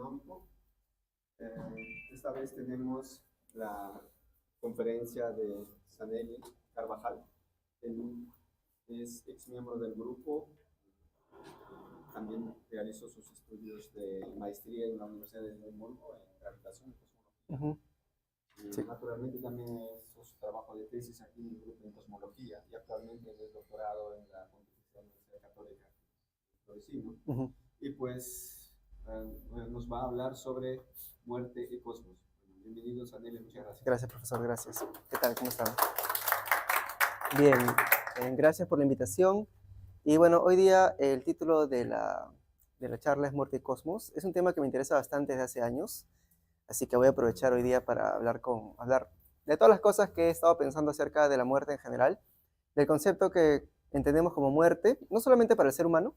económico. Esta vez tenemos la conferencia de Saneli Carvajal. Él es ex miembro del grupo, también realizó sus estudios de maestría en la Universidad de Mónaco en gravitación y cosmología. Sí. Naturalmente también hizo su trabajo de tesis aquí en el grupo en cosmología y actualmente es doctorado en la Pontificia Universidad Católica de Torresino. Y pues nos va a hablar sobre muerte y cosmos. Bienvenidos, Anel, muchas gracias. Gracias, profesor, gracias. ¿Qué tal? ¿Cómo están? Bien, gracias por la invitación. Y bueno, hoy día el título de la charla es Muerte y Cosmos. Es un tema que me interesa bastante desde hace años, así que voy a aprovechar hoy día para hablar de todas las cosas que he estado pensando acerca de la muerte en general, del concepto que entendemos como muerte, no solamente para el ser humano.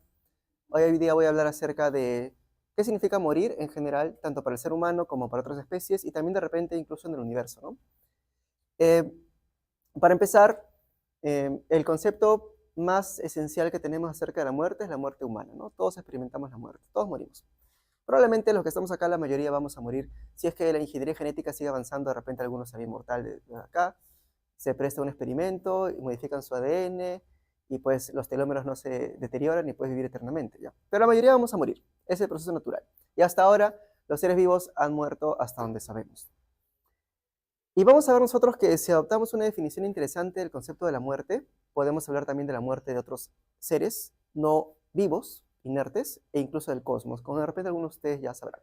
Hoy día voy a hablar acerca de qué significa morir en general, tanto para el ser humano como para otras especies, y también de repente incluso en el universo, ¿no? Para empezar, el concepto más esencial que tenemos acerca de la muerte es la muerte humana, ¿no? Todos experimentamos la muerte, todos morimos. Probablemente los que estamos acá, la mayoría vamos a morir. Si es que la ingeniería genética sigue avanzando, de repente algunos salen inmortal de acá, se presta un experimento y modifican su ADN, y pues los telómeros no se deterioran y puedes vivir eternamente, ¿ya? Pero la mayoría vamos a morir, ese es el proceso natural. Y hasta ahora, los seres vivos han muerto hasta donde sabemos. Y vamos a ver nosotros que si adoptamos una definición interesante del concepto de la muerte, podemos hablar también de la muerte de otros seres no vivos, inertes, e incluso del cosmos, como de repente algunos de ustedes ya sabrán.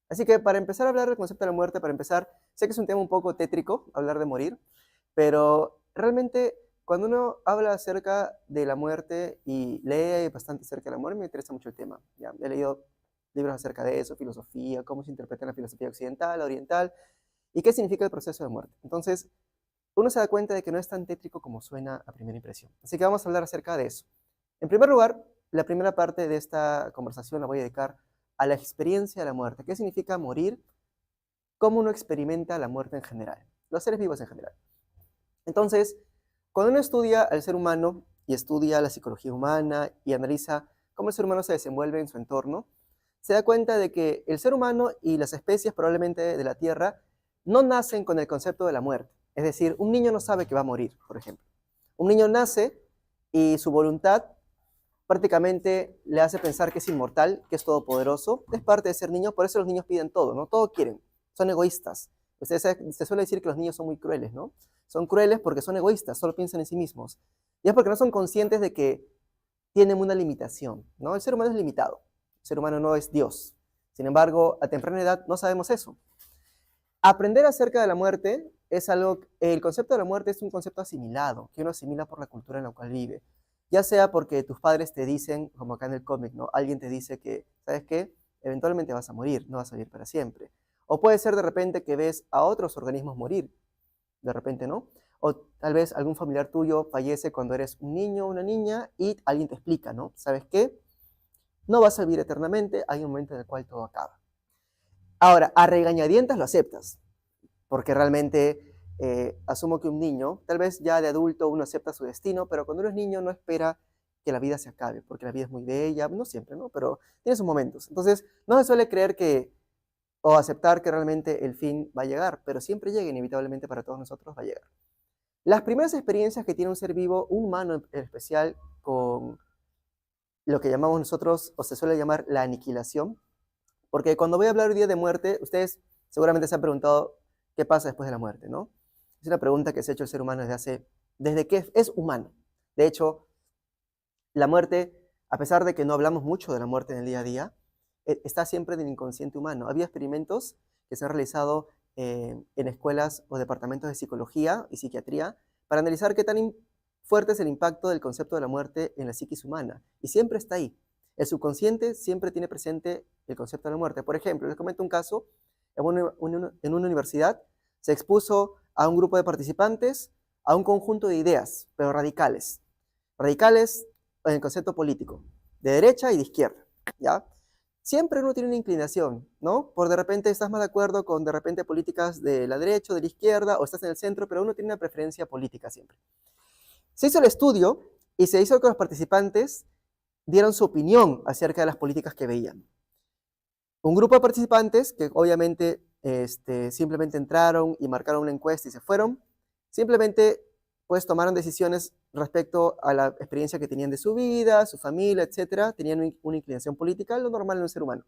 Así que para empezar a hablar del concepto de la muerte, para empezar, sé que es un tema un poco tétrico, hablar de morir, pero realmente cuando uno habla acerca de la muerte y lee bastante acerca de la muerte, me interesa mucho el tema. ¿Ya? He leído libros acerca de eso, filosofía, cómo se interpreta la filosofía occidental, oriental, y qué significa el proceso de muerte. Entonces, uno se da cuenta de que no es tan tétrico como suena a primera impresión. Así que vamos a hablar acerca de eso. En primer lugar, la primera parte de esta conversación la voy a dedicar a la experiencia de la muerte. ¿Qué significa morir? ¿Cómo uno experimenta la muerte en general? Los seres vivos en general. Entonces, cuando uno estudia al ser humano y estudia la psicología humana y analiza cómo el ser humano se desenvuelve en su entorno, se da cuenta de que el ser humano y las especies probablemente de la Tierra no nacen con el concepto de la muerte. Es decir, un niño no sabe que va a morir, por ejemplo. Un niño nace y su voluntad prácticamente le hace pensar que es inmortal, que es todopoderoso. Es parte de ser niño, por eso los niños piden todo, ¿no? Todo quieren, son egoístas. Se suele decir que los niños son muy crueles, ¿no? Son crueles porque son egoístas, solo piensan en sí mismos. Y es porque no son conscientes de que tienen una limitación, ¿no? El ser humano es limitado, el ser humano no es Dios. Sin embargo, a temprana edad no sabemos eso. Aprender acerca de la muerte es algo, el concepto de la muerte es un concepto asimilado, que uno asimila por la cultura en la cual vive. Ya sea porque tus padres te dicen, como acá en el cómic, ¿no? Alguien te dice que, ¿sabes qué? Eventualmente vas a morir, no vas a vivir para siempre. O puede ser de repente que ves a otros organismos morir, de repente, ¿no? O tal vez algún familiar tuyo fallece cuando eres un niño o una niña y alguien te explica, ¿no? ¿Sabes qué? No vas a vivir eternamente, hay un momento en el cual todo acaba. Ahora, a regañadientas lo aceptas, porque realmente asumo que un niño, tal vez ya de adulto uno acepta su destino, pero cuando uno es niño no espera que la vida se acabe, porque la vida es muy bella, no siempre, ¿no? Pero tiene sus momentos. Entonces, no se suele creer o aceptar que realmente el fin va a llegar, pero siempre llega, inevitablemente para todos nosotros va a llegar. Las primeras experiencias que tiene un ser vivo, un humano en especial, con lo que llamamos nosotros, o se suele llamar la aniquilación, porque cuando voy a hablar hoy día de muerte, ustedes seguramente se han preguntado qué pasa después de la muerte, ¿no? Es una pregunta que se ha hecho el ser humano desde que es humano. De hecho, la muerte, a pesar de que no hablamos mucho de la muerte en el día a día, está siempre en el inconsciente humano. Había experimentos que se han realizado en escuelas o departamentos de psicología y psiquiatría para analizar qué tan fuerte es el impacto del concepto de la muerte en la psiquis humana. Y siempre está ahí. El subconsciente siempre tiene presente el concepto de la muerte. Por ejemplo, les comento un caso. En una universidad se expuso a un grupo de participantes a un conjunto de ideas, pero radicales. Radicales en el concepto político, de derecha y de izquierda, ¿ya? Siempre uno tiene una inclinación, ¿no? Por de repente estás más de acuerdo con de repente políticas de la derecha o de la izquierda, o estás en el centro, pero uno tiene una preferencia política siempre. Se hizo el estudio y se hizo que los participantes dieron su opinión acerca de las políticas que veían. Un grupo de participantes que obviamente simplemente entraron y marcaron una encuesta y se fueron, simplemente pues tomaron decisiones respecto a la experiencia que tenían de su vida, su familia, etcétera, tenían una inclinación política, lo normal en un ser humano.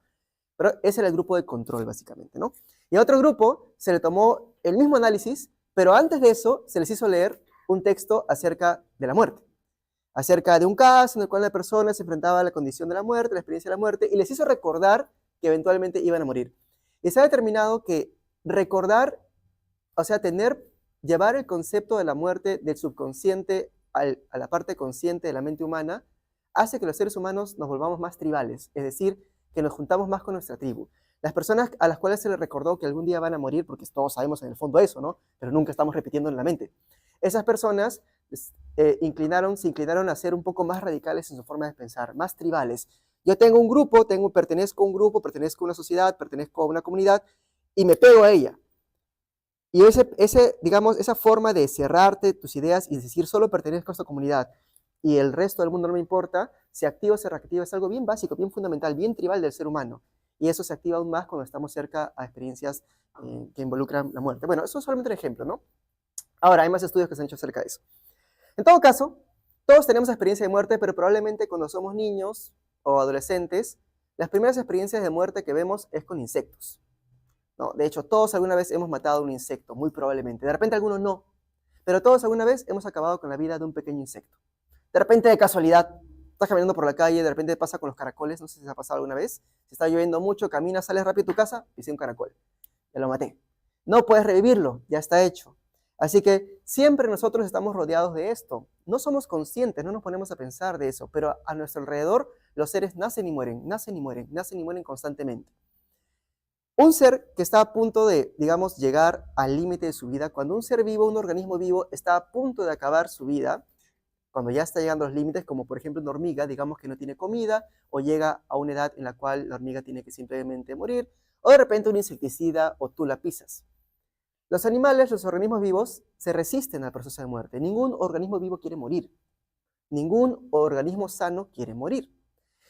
Pero ese era el grupo de control, básicamente, ¿no? Y a otro grupo se le tomó el mismo análisis, pero antes de eso se les hizo leer un texto acerca de la muerte, acerca de un caso en el cual la persona se enfrentaba a la condición de la muerte, la experiencia de la muerte, y les hizo recordar que eventualmente iban a morir. Y se ha determinado que recordar, o sea, llevar el concepto de la muerte del subconsciente a la parte consciente de la mente humana, hace que los seres humanos nos volvamos más tribales, es decir, que nos juntamos más con nuestra tribu. Las personas a las cuales se les recordó que algún día van a morir, porque todos sabemos en el fondo eso, ¿no? Pero nunca estamos repitiendo en la mente. Esas personas se inclinaron a ser un poco más radicales en su forma de pensar, más tribales. Yo tengo un grupo, pertenezco a un grupo, pertenezco a una sociedad, pertenezco a una comunidad y me pego a ella. Y digamos, esa forma de cerrarte tus ideas y decir solo pertenezco a esta comunidad y el resto del mundo no me importa, se activa o se reactiva, es algo bien básico, bien fundamental, bien tribal del ser humano. Y eso se activa aún más cuando estamos cerca a experiencias que involucran la muerte. Bueno, eso es solamente un ejemplo, ¿no? Ahora, hay más estudios que se han hecho acerca de eso. En todo caso, todos tenemos experiencia de muerte, pero probablemente cuando somos niños o adolescentes, las primeras experiencias de muerte que vemos es con insectos. ¿No? De hecho, todos alguna vez hemos matado a un insecto, muy probablemente. De repente algunos no, pero todos alguna vez hemos acabado con la vida de un pequeño insecto. De repente, de casualidad, estás caminando por la calle, de repente pasa con los caracoles, no sé si se ha pasado alguna vez. Si está lloviendo mucho, caminas, sales rápido a tu casa, pisé un caracol. Ya lo maté. No puedes revivirlo, ya está hecho. Así que siempre nosotros estamos rodeados de esto. No somos conscientes, no nos ponemos a pensar de eso, pero a nuestro alrededor los seres nacen y mueren, nacen y mueren, nacen y mueren constantemente. Un ser que está a punto de, digamos, llegar al límite de su vida, cuando un ser vivo, un organismo vivo, está a punto de acabar su vida, cuando ya está llegando a los límites, como por ejemplo una hormiga, digamos que no tiene comida, o llega a una edad en la cual la hormiga tiene que simplemente morir, o de repente un insecticida o tú la pisas. Los animales, los organismos vivos, se resisten al proceso de muerte. Ningún organismo vivo quiere morir. Ningún organismo sano quiere morir.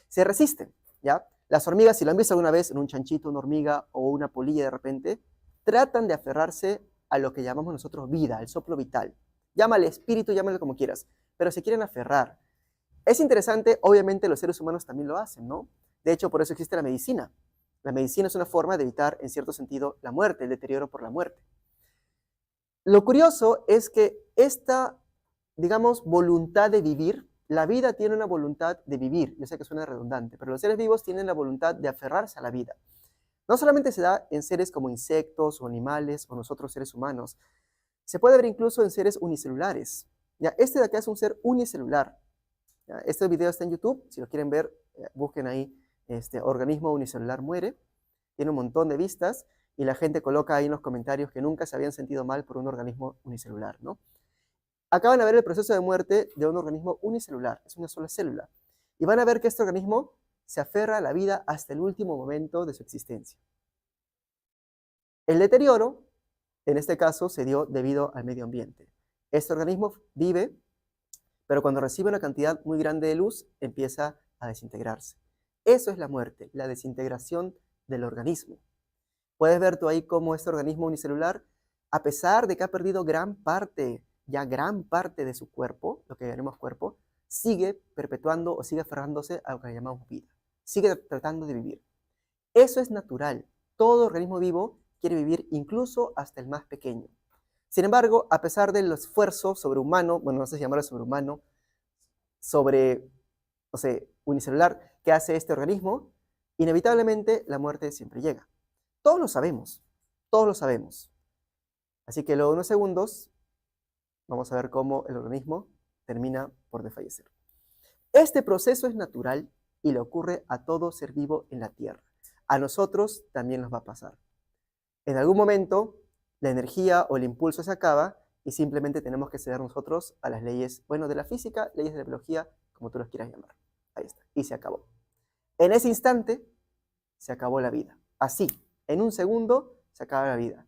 Se resisten, ¿ya? Las hormigas, si lo han visto alguna vez en un chanchito, una hormiga o una polilla de repente, tratan de aferrarse a lo que llamamos nosotros vida, el soplo vital. Llámale espíritu, llámale como quieras, pero se quieren aferrar. Es interesante, obviamente los seres humanos también lo hacen, ¿no? De hecho, por eso existe la medicina. La medicina es una forma de evitar, en cierto sentido, la muerte, el deterioro por la muerte. Lo curioso es que esta, digamos, voluntad de vivir, la vida tiene una voluntad de vivir, yo sé que suena redundante, pero los seres vivos tienen la voluntad de aferrarse a la vida. No solamente se da en seres como insectos o animales o nosotros seres humanos, se puede ver incluso en seres unicelulares. ¿Ya? Este de acá es un ser unicelular. ¿Ya? Este video está en YouTube, si lo quieren ver, busquen ahí, organismo unicelular muere, tiene un montón de vistas y la gente coloca ahí en los comentarios que nunca se habían sentido mal por un organismo unicelular, ¿no? Acaban de ver el proceso de muerte de un organismo unicelular, es una sola célula. Y van a ver que este organismo se aferra a la vida hasta el último momento de su existencia. El deterioro, en este caso, se dio debido al medio ambiente. Este organismo vive, pero cuando recibe una cantidad muy grande de luz, empieza a desintegrarse. Eso es la muerte, la desintegración del organismo. Puedes ver tú ahí cómo este organismo unicelular, a pesar de que ha perdido gran parte de su cuerpo, lo que llamamos cuerpo, sigue perpetuando o sigue aferrándose a lo que llamamos vida. Sigue tratando de vivir. Eso es natural. Todo organismo vivo quiere vivir, incluso hasta el más pequeño. Sin embargo, a pesar del esfuerzo sobrehumano, bueno, no sé si llamarlo sobrehumano, unicelular que hace este organismo, inevitablemente la muerte siempre llega. Todos lo sabemos, todos lo sabemos. Así que luego de unos segundos, vamos a ver cómo el organismo termina por desfallecer. Este proceso es natural y le ocurre a todo ser vivo en la Tierra. A nosotros también nos va a pasar. En algún momento, la energía o el impulso se acaba y simplemente tenemos que ceder nosotros a las leyes, bueno, de la física, leyes de la biología, como tú los quieras llamar. Ahí está, y se acabó. En ese instante, se acabó la vida. Así, en un segundo, se acaba la vida.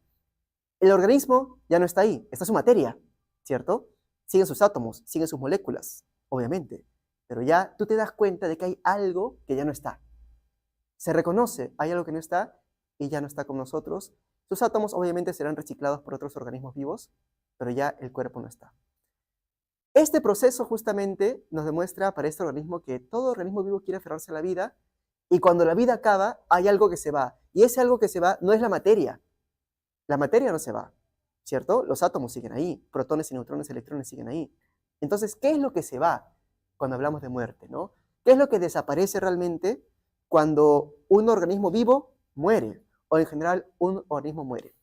El organismo ya no está ahí, está su materia, ¿cierto? Siguen sus átomos, siguen sus moléculas, obviamente. Pero ya tú te das cuenta de que hay algo que ya no está. Se reconoce, hay algo que no está y ya no está con nosotros. Sus átomos obviamente serán reciclados por otros organismos vivos, pero ya el cuerpo no está. Este proceso justamente nos demuestra para este organismo que todo organismo vivo quiere aferrarse a la vida y cuando la vida acaba hay algo que se va. Y ese algo que se va no es la materia. La materia no se va, ¿cierto? Los átomos siguen ahí, protones y neutrones, electrones siguen ahí. Entonces, ¿qué es lo que se va cuando hablamos de muerte, ¿no? ¿Qué es lo que desaparece realmente cuando un organismo vivo muere? O en general, un organismo muere.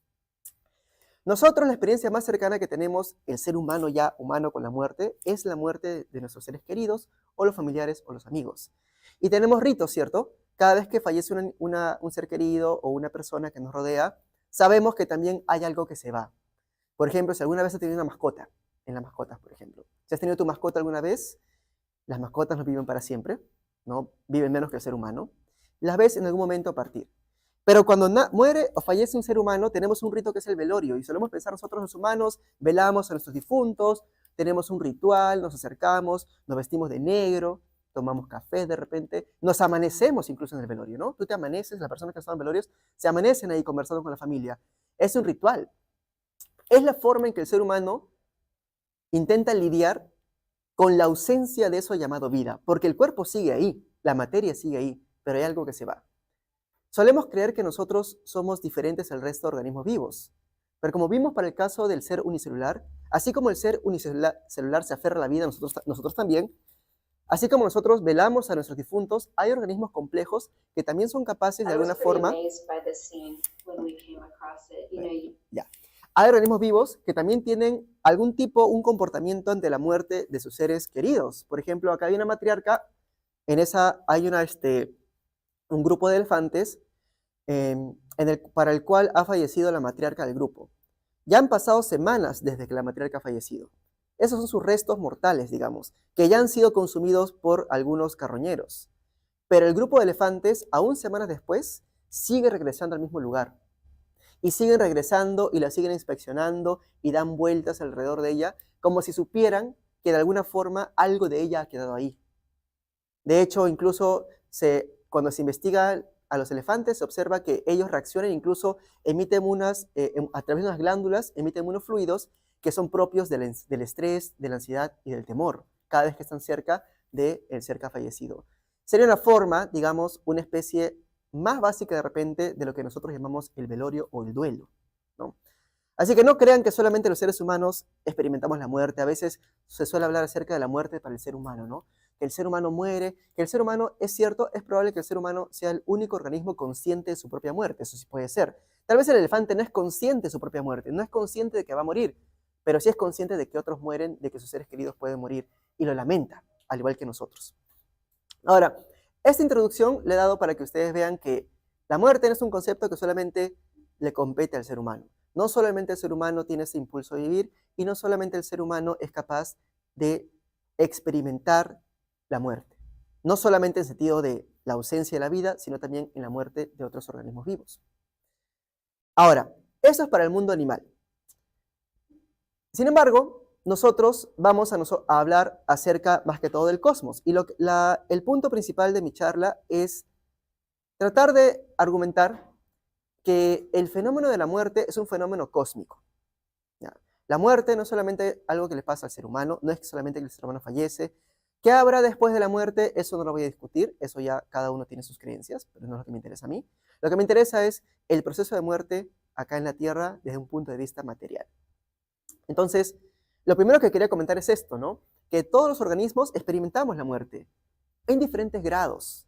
Nosotros la experiencia más cercana que tenemos, el ser humano ya humano con la muerte, es la muerte de nuestros seres queridos, o los familiares, o los amigos. Y tenemos ritos, ¿cierto? Cada vez que fallece un ser querido o una persona que nos rodea, sabemos que también hay algo que se va. Por ejemplo, si alguna vez has tenido una mascota, en las mascotas, por ejemplo. Si has tenido tu mascota alguna vez, las mascotas no viven para siempre, ¿no? Viven menos que el ser humano. Las ves en algún momento partir. Pero cuando muere o fallece un ser humano, tenemos un rito que es el velorio. Y solemos pensar nosotros los humanos, velamos a nuestros difuntos, tenemos un ritual, nos acercamos, nos vestimos de negro, tomamos café de repente, nos amanecemos incluso en el velorio, ¿no? Tú te amaneces, las personas que están en velorios se amanecen ahí conversando con la familia. Es un ritual. Es la forma en que el ser humano intenta lidiar con la ausencia de eso llamado vida, porque el cuerpo sigue ahí, la materia sigue ahí, pero hay algo que se va. Solemos creer que nosotros somos diferentes al resto de organismos vivos, pero como vimos para el caso del ser unicelular, así como el ser unicelular se aferra a la vida, nosotros también, así como nosotros velamos a nuestros difuntos, hay organismos complejos que también son capaces de alguna forma... Ya. Hay organismos vivos que también tienen algún tipo, un comportamiento ante la muerte de sus seres queridos. Por ejemplo, acá hay una matriarca, en esa hay un grupo de elefantes para el cual ha fallecido la matriarca del grupo. Ya han pasado semanas desde que la matriarca ha fallecido. Esos son sus restos mortales, digamos, que ya han sido consumidos por algunos carroñeros. Pero el grupo de elefantes, aún semanas después, sigue regresando al mismo lugar. Y siguen regresando y la siguen inspeccionando y dan vueltas alrededor de ella, como si supieran que de alguna forma algo de ella ha quedado ahí. De hecho, incluso cuando se investiga a los elefantes, se observa que ellos reaccionan, incluso emiten a través de unas glándulas, emiten unos fluidos que son propios del estrés, de la ansiedad y del temor, cada vez que están cerca del ser que ha fallecido. Sería una forma, digamos, una especie más básica de repente de lo que nosotros llamamos el velorio o el duelo, ¿no? Así que no crean que solamente los seres humanos experimentamos la muerte. A veces se suele hablar acerca de la muerte para el ser humano, ¿no? Que el ser humano muere, que el ser humano, es cierto, es probable que el ser humano sea el único organismo consciente de su propia muerte. Eso sí puede ser. Tal vez el elefante no es consciente de su propia muerte, no es consciente de que va a morir, pero sí es consciente de que otros mueren, de que sus seres queridos pueden morir, y lo lamenta, al igual que nosotros. Ahora, esta introducción le he dado para que ustedes vean que la muerte no es un concepto que solamente le compete al ser humano. No solamente el ser humano tiene ese impulso de vivir y no solamente el ser humano es capaz de experimentar la muerte. No solamente en sentido de la ausencia de la vida, sino también en la muerte de otros organismos vivos. Ahora, eso es para el mundo animal. Sin embargo, nosotros vamos a hablar acerca más que todo del cosmos. Y el punto principal de mi charla es tratar de argumentar que el fenómeno de la muerte es un fenómeno cósmico. ¿Ya? La muerte no es solamente algo que le pasa al ser humano, no es solamente que el ser humano fallece. ¿Qué habrá después de la muerte? Eso no lo voy a discutir, eso ya cada uno tiene sus creencias, pero no es lo que me interesa a mí. Lo que me interesa es el proceso de muerte acá en la Tierra desde un punto de vista material. Entonces, lo primero que quería comentar es esto, ¿no? Que todos los organismos experimentamos la muerte en diferentes grados.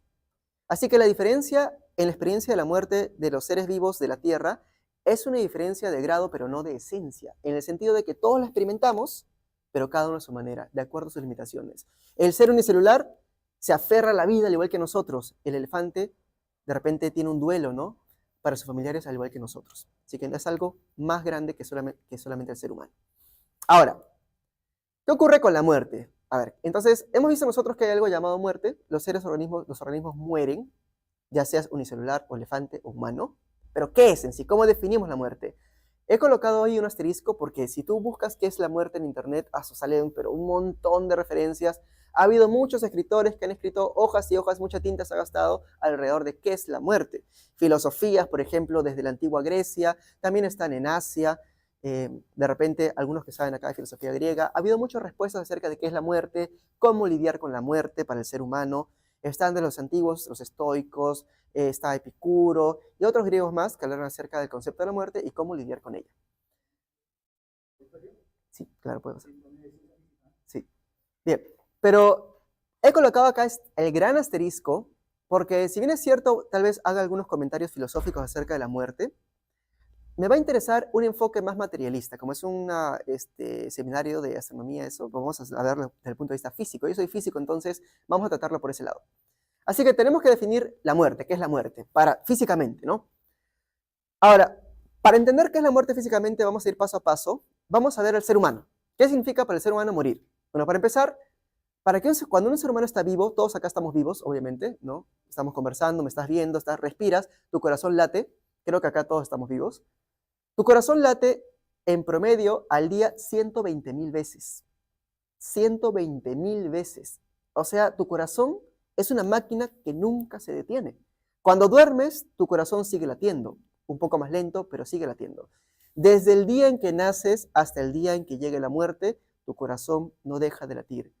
Así que la diferencia en la experiencia de la muerte de los seres vivos de la Tierra es una diferencia de grado, pero no de esencia, en el sentido de que todos la experimentamos, pero cada uno a su manera, de acuerdo a sus limitaciones. El ser unicelular se aferra a la vida al igual que nosotros. El elefante de repente tiene un duelo, ¿no? Para sus familiares al igual que nosotros. Así que es algo más grande que solamente el ser humano. Ahora, ¿qué ocurre con la muerte? A ver, entonces, hemos visto nosotros que hay algo llamado muerte. Los organismos mueren, ya seas unicelular, o elefante o humano. Pero, ¿qué es en sí? ¿Cómo definimos la muerte? He colocado ahí un asterisco porque si tú buscas qué es la muerte en internet, salen pero un montón de referencias Ha habido muchos escritores que han escrito hojas y hojas, mucha tinta se ha gastado alrededor de qué es la muerte. Filosofías, por ejemplo, desde la antigua Grecia, también están en Asia, de repente algunos que saben acá de filosofía griega. Ha habido muchas respuestas acerca de qué es la muerte, cómo lidiar con la muerte para el ser humano. Están de los antiguos, los estoicos, está Epicuro y otros griegos más que hablaron acerca del concepto de la muerte y cómo lidiar con ella. Sí, claro, puedo hacer. Sí. Bien, pero he colocado acá el gran asterisco porque si bien es cierto, tal vez haga algunos comentarios filosóficos acerca de la muerte, me va a interesar un enfoque más materialista, como es un seminario de astronomía, eso, vamos a verlo desde el punto de vista físico. Yo soy físico, entonces vamos a tratarlo por ese lado. Así que tenemos que definir la muerte, qué es la muerte, físicamente, ¿no? Ahora, para entender qué es la muerte físicamente, vamos a ir paso a paso. Vamos a ver al ser humano. ¿Qué significa para el ser humano morir? Bueno, para empezar, cuando un ser humano está vivo, todos acá estamos vivos, obviamente, ¿no? Estamos conversando, me estás viendo, respiras, tu corazón late. Creo que acá todos estamos vivos. Tu corazón late en promedio al día 120,000 veces. 120,000 veces. O sea, tu corazón es una máquina que nunca se detiene. Cuando duermes, tu corazón sigue latiendo. Un poco más lento, pero sigue latiendo. Desde el día en que naces hasta el día en que llegue la muerte, tu corazón no deja de latir.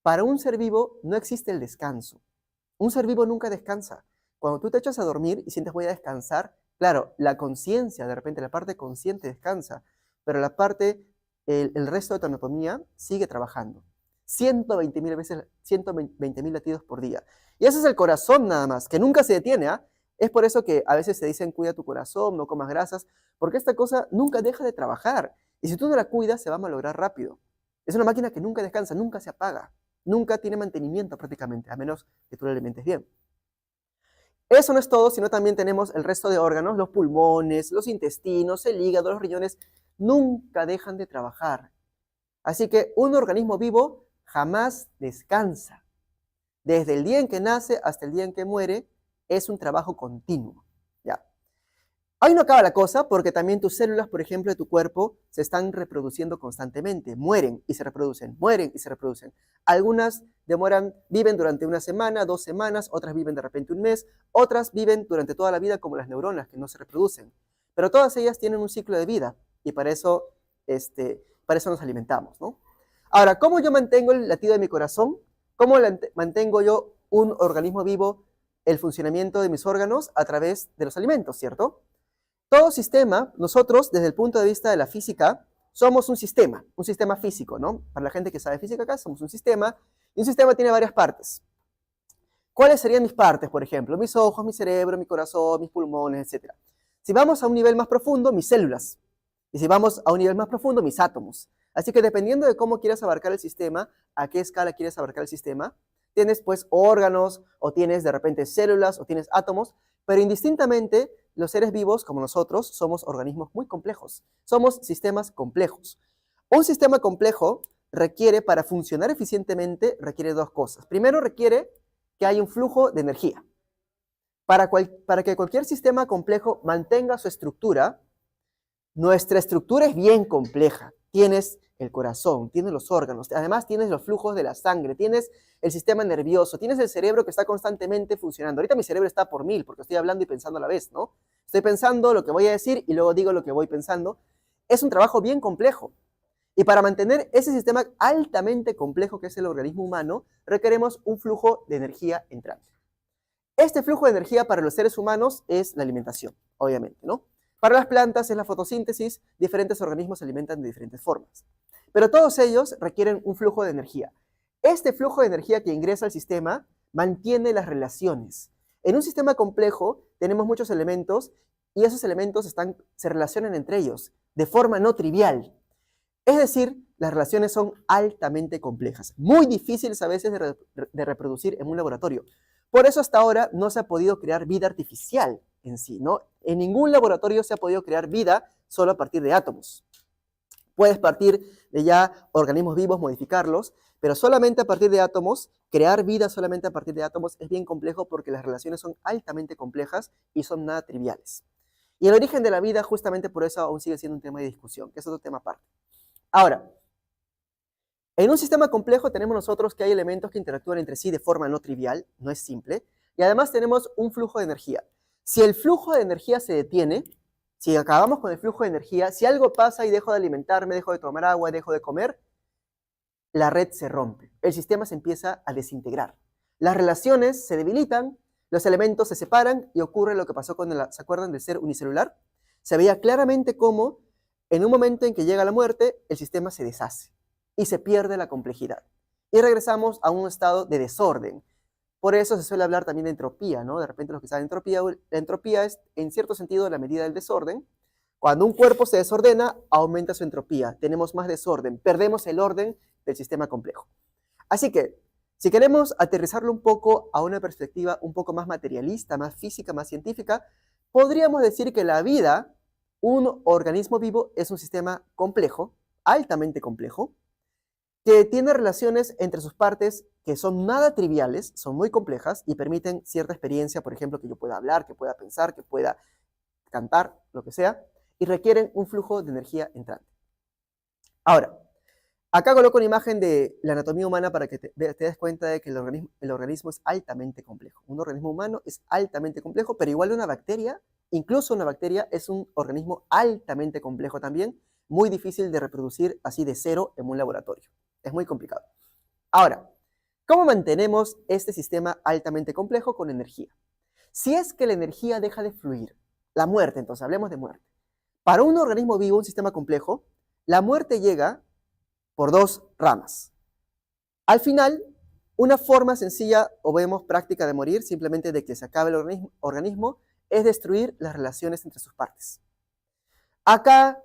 Para un ser vivo no existe el descanso. Un ser vivo nunca descansa. Cuando tú te echas a dormir y sientes voy a descansar, claro, la conciencia, de repente la parte consciente descansa, pero la parte, el resto de tu anatomía sigue trabajando. 120,000 veces, 120,000 latidos por día. Y ese es el corazón nada más, que nunca se detiene, ¿ah? Es por eso que a veces se dicen cuida tu corazón, no comas grasas, porque esta cosa nunca deja de trabajar. Y si tú no la cuidas, se va a malograr rápido. Es una máquina que nunca descansa, nunca se apaga, nunca tiene mantenimiento prácticamente, a menos que tú la alimentes bien. Eso no es todo, sino también tenemos el resto de órganos, los pulmones, los intestinos, el hígado, los riñones, nunca dejan de trabajar. Así que un organismo vivo jamás descansa. Desde el día en que nace hasta el día en que muere, es un trabajo continuo. ¿Ya? Ahí no acaba la cosa, porque también tus células, por ejemplo, de tu cuerpo, se están reproduciendo constantemente. Mueren y se reproducen, mueren y se reproducen. Algunas viven durante una semana, 2 semanas, otras viven de repente un mes, otras viven durante toda la vida como las neuronas, que no se reproducen. Pero todas ellas tienen un ciclo de vida y para eso nos alimentamos, ¿no? Ahora, ¿cómo yo mantengo el latido de mi corazón? ¿Cómo mantengo yo un organismo vivo, el funcionamiento de mis órganos? A través de los alimentos, ¿cierto? Todo sistema, nosotros, desde el punto de vista de la física, somos un sistema físico, ¿no? Para la gente que sabe física acá, somos un sistema, y un sistema tiene varias partes. ¿Cuáles serían mis partes, por ejemplo? Mis ojos, mi cerebro, mi corazón, mis pulmones, etc. Si vamos a un nivel más profundo, mis células. Y si vamos a un nivel más profundo, mis átomos. Así que dependiendo de cómo quieras abarcar el sistema, a qué escala quieres abarcar el sistema, tienes pues órganos, o tienes de repente células, o tienes átomos, pero indistintamente los seres vivos, como nosotros, somos organismos muy complejos. Somos sistemas complejos. Un sistema complejo requiere, para funcionar eficientemente, requiere 2 cosas. Primero, requiere que haya un flujo de energía. Para que cualquier sistema complejo mantenga su estructura, nuestra estructura es bien compleja. Tienes el corazón, tienes los órganos, además tienes los flujos de la sangre, tienes el sistema nervioso, tienes el cerebro que está constantemente funcionando. Ahorita mi cerebro está por 1000 porque estoy hablando y pensando a la vez, ¿no? Estoy pensando lo que voy a decir y luego digo lo que voy pensando. Es un trabajo bien complejo. Y para mantener ese sistema altamente complejo que es el organismo humano, requeremos un flujo de energía entrante. Este flujo de energía para los seres humanos es la alimentación, obviamente, ¿no? Para las plantas es la fotosíntesis, diferentes organismos se alimentan de diferentes formas. Pero todos ellos requieren un flujo de energía. Este flujo de energía que ingresa al sistema mantiene las relaciones. En un sistema complejo tenemos muchos elementos y esos elementos se relacionan entre ellos de forma no trivial. Es decir, las relaciones son altamente complejas, muy difíciles a veces de reproducir en un laboratorio. Por eso hasta ahora no se ha podido crear vida artificial en sí, ¿no? En ningún laboratorio se ha podido crear vida solo a partir de átomos. Puedes partir de ya organismos vivos, modificarlos, pero solamente a partir de átomos, crear vida solamente a partir de átomos es bien complejo porque las relaciones son altamente complejas y son nada triviales. Y el origen de la vida, justamente por eso aún sigue siendo un tema de discusión, que es otro tema aparte. Ahora, En un sistema complejo tenemos nosotros que hay elementos que interactúan entre sí de forma no trivial, no es simple, y además tenemos un flujo de energía. Si el flujo de energía se detiene, si acabamos con el flujo de energía, si algo pasa y dejo de alimentarme, dejo de tomar agua, dejo de comer, la red se rompe, el sistema se empieza a desintegrar. Las relaciones se debilitan, los elementos se separan y ocurre lo que pasó con ¿se acuerdan del ser unicelular? Se veía claramente cómo en un momento en que llega la muerte, el sistema se deshace y se pierde la complejidad. Y regresamos a un estado de desorden. Por eso se suele hablar también de entropía, ¿no? De repente los que saben entropía, la entropía es en cierto sentido la medida del desorden. Cuando un cuerpo se desordena, aumenta su entropía. Tenemos más desorden, perdemos el orden del sistema complejo. Así que, si queremos aterrizarlo un poco a una perspectiva un poco más materialista, más física, más científica, podríamos decir que la vida, un organismo vivo, es un sistema complejo, altamente complejo, que tiene relaciones entre sus partes que son nada triviales, son muy complejas y permiten cierta experiencia, por ejemplo, que yo pueda hablar, que pueda pensar, que pueda cantar, lo que sea, y requieren un flujo de energía entrante. Ahora, acá coloco una imagen de la anatomía humana para que te des cuenta de que el organismo es altamente complejo. Un organismo humano es altamente complejo, pero igual una bacteria, incluso una bacteria, es un organismo altamente complejo también, muy difícil de reproducir así de cero en un laboratorio. Es muy complicado. Ahora, ¿cómo mantenemos este sistema altamente complejo con energía? Si es que la energía deja de fluir, la muerte, entonces hablemos de muerte. Para un organismo vivo, un sistema complejo, la muerte llega por dos ramas. Al final, una forma sencilla o vemos práctica de morir, simplemente de que se acabe el organismo, es destruir las relaciones entre sus partes. Acá,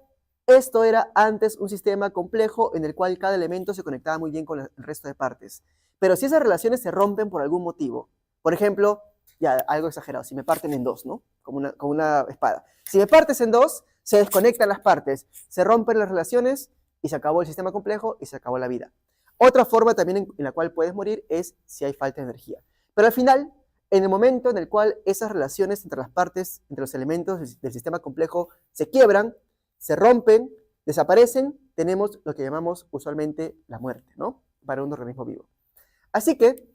esto era antes un sistema complejo en el cual cada elemento se conectaba muy bien con el resto de partes. Pero si esas relaciones se rompen por algún motivo, por ejemplo, ya algo exagerado, si me parten en dos, ¿no? Como una espada. Si me partes en dos, se desconectan las partes, se rompen las relaciones y se acabó el sistema complejo y se acabó la vida. Otra forma también en la cual puedes morir es si hay falta de energía. Pero al final, en el momento en el cual esas relaciones entre las partes, entre los elementos del sistema complejo se quiebran, se rompen, desaparecen, tenemos lo que llamamos usualmente la muerte, ¿no? Para un organismo vivo. Así que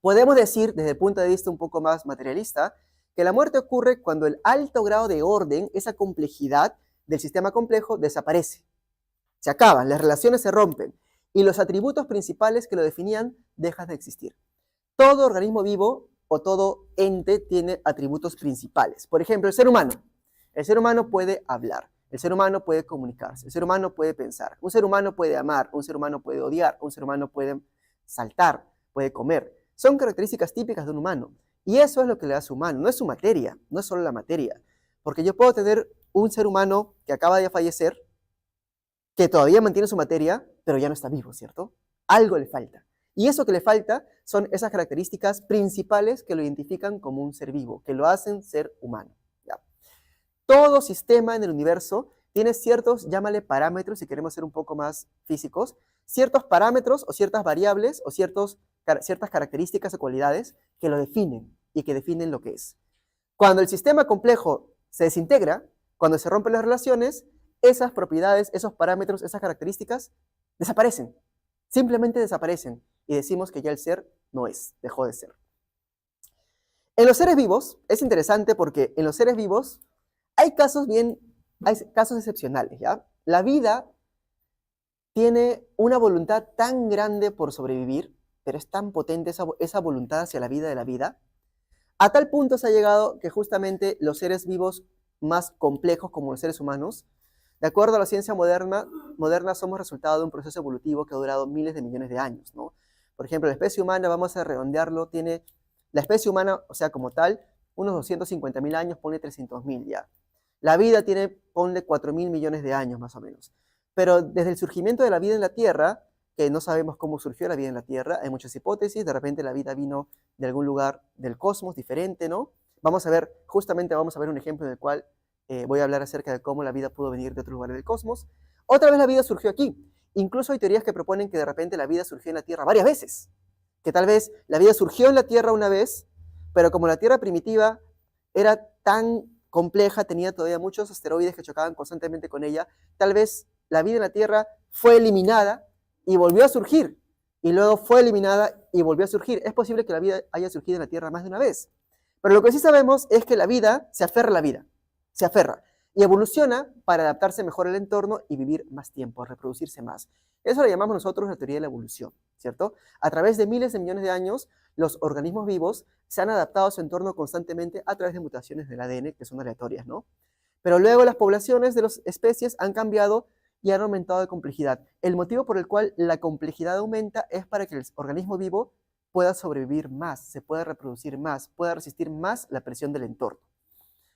podemos decir, desde el punto de vista un poco más materialista, que la muerte ocurre cuando el alto grado de orden, esa complejidad del sistema complejo, desaparece. Se acaban, las relaciones se rompen y los atributos principales que lo definían dejan de existir. Todo organismo vivo o todo ente tiene atributos principales. Por ejemplo, el ser humano. El ser humano puede hablar, el ser humano puede comunicarse, el ser humano puede pensar, un ser humano puede amar, un ser humano puede odiar, un ser humano puede saltar, puede comer. Son características típicas de un humano. Y eso es lo que le hace humano, no es su materia, no es solo la materia. Porque yo puedo tener un ser humano que acaba de fallecer, que todavía mantiene su materia, pero ya no está vivo, ¿cierto? Algo le falta. Y eso que le falta son esas características principales que lo identifican como un ser vivo, que lo hacen ser humano. ¿Ya? Todo sistema en el universo tiene ciertos, llámale parámetros, si queremos ser un poco más físicos, ciertos parámetros o ciertas variables o ciertas características o cualidades que lo definen y que definen lo que es. Cuando el sistema complejo se desintegra, cuando se rompen las relaciones, esas propiedades, esos parámetros, esas características desaparecen. Simplemente desaparecen y decimos que ya el ser no es, dejó de ser. En los seres vivos es interesante porque en los seres vivos hay casos excepcionales, ¿ya? La vida tiene una voluntad tan grande por sobrevivir, pero es tan potente esa voluntad hacia la vida de la vida, a tal punto se ha llegado que justamente los seres vivos más complejos como los seres humanos, de acuerdo a la ciencia moderna somos resultado de un proceso evolutivo que ha durado miles de millones de años, ¿no? Por ejemplo, la especie humana, vamos a redondearlo, tiene la especie humana, o sea, como tal, unos 250.000 años, ponle 300.000 ya. La vida tiene, ponle 4.000 millones de años más o menos. Pero desde el surgimiento de la vida en la Tierra, que no sabemos cómo surgió la vida en la Tierra, hay muchas hipótesis, de repente la vida vino de algún lugar del cosmos diferente, ¿no? Justamente vamos a ver un ejemplo en el cual voy a hablar acerca de cómo la vida pudo venir de otro lugar del cosmos. Otra vez la vida surgió aquí. Incluso hay teorías que proponen que de repente la vida surgió en la Tierra varias veces. Que tal vez la vida surgió en la Tierra una vez, pero como la Tierra primitiva era tan compleja, tenía todavía muchos asteroides que chocaban constantemente con ella, tal vez la vida en la Tierra fue eliminada y volvió a surgir, y luego fue eliminada y volvió a surgir. Es posible que la vida haya surgido en la Tierra más de una vez. Pero lo que sí sabemos es que la vida se aferra a la vida, se aferra, y evoluciona para adaptarse mejor al entorno y vivir más tiempo, reproducirse más. Eso lo llamamos nosotros la teoría de la evolución, ¿cierto? A través de miles de millones de años, los organismos vivos se han adaptado a su entorno constantemente a través de mutaciones del ADN que son aleatorias, ¿no? Pero luego las poblaciones de las especies han cambiado y han aumentado de complejidad. El motivo por el cual la complejidad aumenta es para que el organismo vivo pueda sobrevivir más, se pueda reproducir más, pueda resistir más la presión del entorno.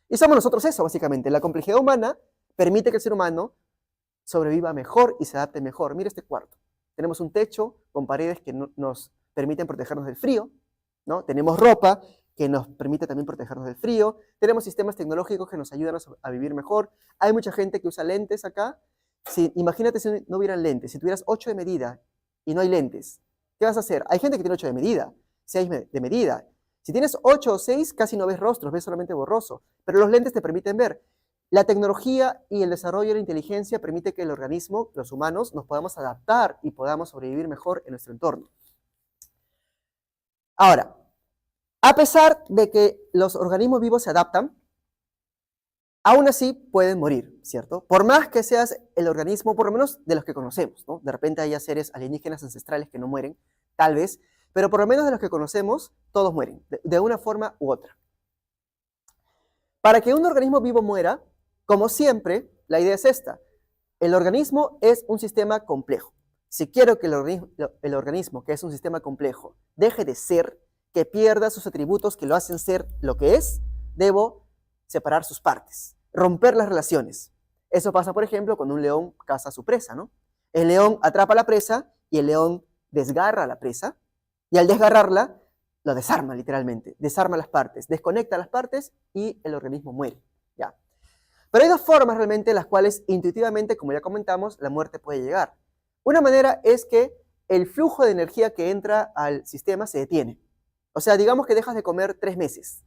Y somos nosotros eso, básicamente. La complejidad humana permite que el ser humano sobreviva mejor y se adapte mejor. Mira este cuarto. Tenemos un techo con paredes que nos permiten protegernos del frío, ¿no? Tenemos ropa que nos permite también protegernos del frío. Tenemos sistemas tecnológicos que nos ayudan a vivir mejor. Hay mucha gente que usa lentes acá. Imagínate si no hubieran lentes, si tuvieras 8 de medida y no hay lentes, ¿qué vas a hacer? Hay gente que tiene 8 de medida, 6 de medida. Si tienes 8 o 6, casi no ves rostros, ves solamente borroso. Pero los lentes te permiten ver. La tecnología y el desarrollo de la inteligencia permite que el organismo, los humanos, nos podamos adaptar y podamos sobrevivir mejor en nuestro entorno. Ahora, a pesar de que los organismos vivos se adaptan, aún así pueden morir, ¿cierto? Por más que seas el organismo, por lo menos de los que conocemos, ¿no? De repente haya seres alienígenas ancestrales que no mueren, tal vez, pero por lo menos de los que conocemos, todos mueren, de una forma u otra. Para que un organismo vivo muera, como siempre, la idea es esta. El organismo es un sistema complejo. Si quiero que el organismo, que es un sistema complejo, deje de ser, que pierda sus atributos que lo hacen ser lo que es, debo separar sus partes, romper las relaciones. Eso pasa, por ejemplo, cuando un león caza a su presa, ¿no? El león atrapa a la presa y el león desgarra a la presa, y al desgarrarla, lo desarma literalmente, desarma las partes, desconecta las partes y el organismo muere, ¿ya? Pero hay dos formas realmente en las cuales intuitivamente, como ya comentamos, la muerte puede llegar. Una manera es que el flujo de energía que entra al sistema se detiene. O sea, digamos que dejas de comer 3 meses.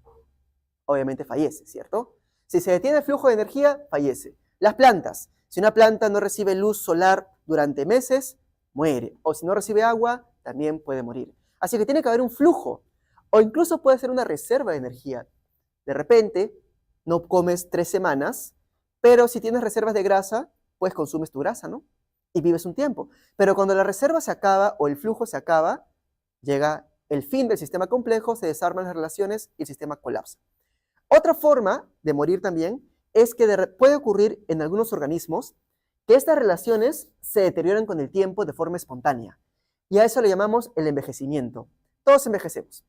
Obviamente fallece, ¿cierto? Si se detiene el flujo de energía, fallece. Las plantas. Si una planta no recibe luz solar durante meses, muere. O si no recibe agua, también puede morir. Así que tiene que haber un flujo. O incluso puede ser una reserva de energía. De repente, no comes 3 semanas, pero si tienes reservas de grasa, pues consumes tu grasa, ¿no? Y vives un tiempo. Pero cuando la reserva se acaba o el flujo se acaba, llega el fin del sistema complejo, se desarman las relaciones y el sistema colapsa. Otra forma de morir también es que puede ocurrir en algunos organismos que estas relaciones se deterioran con el tiempo de forma espontánea. Y a eso le llamamos el envejecimiento. Todos envejecemos.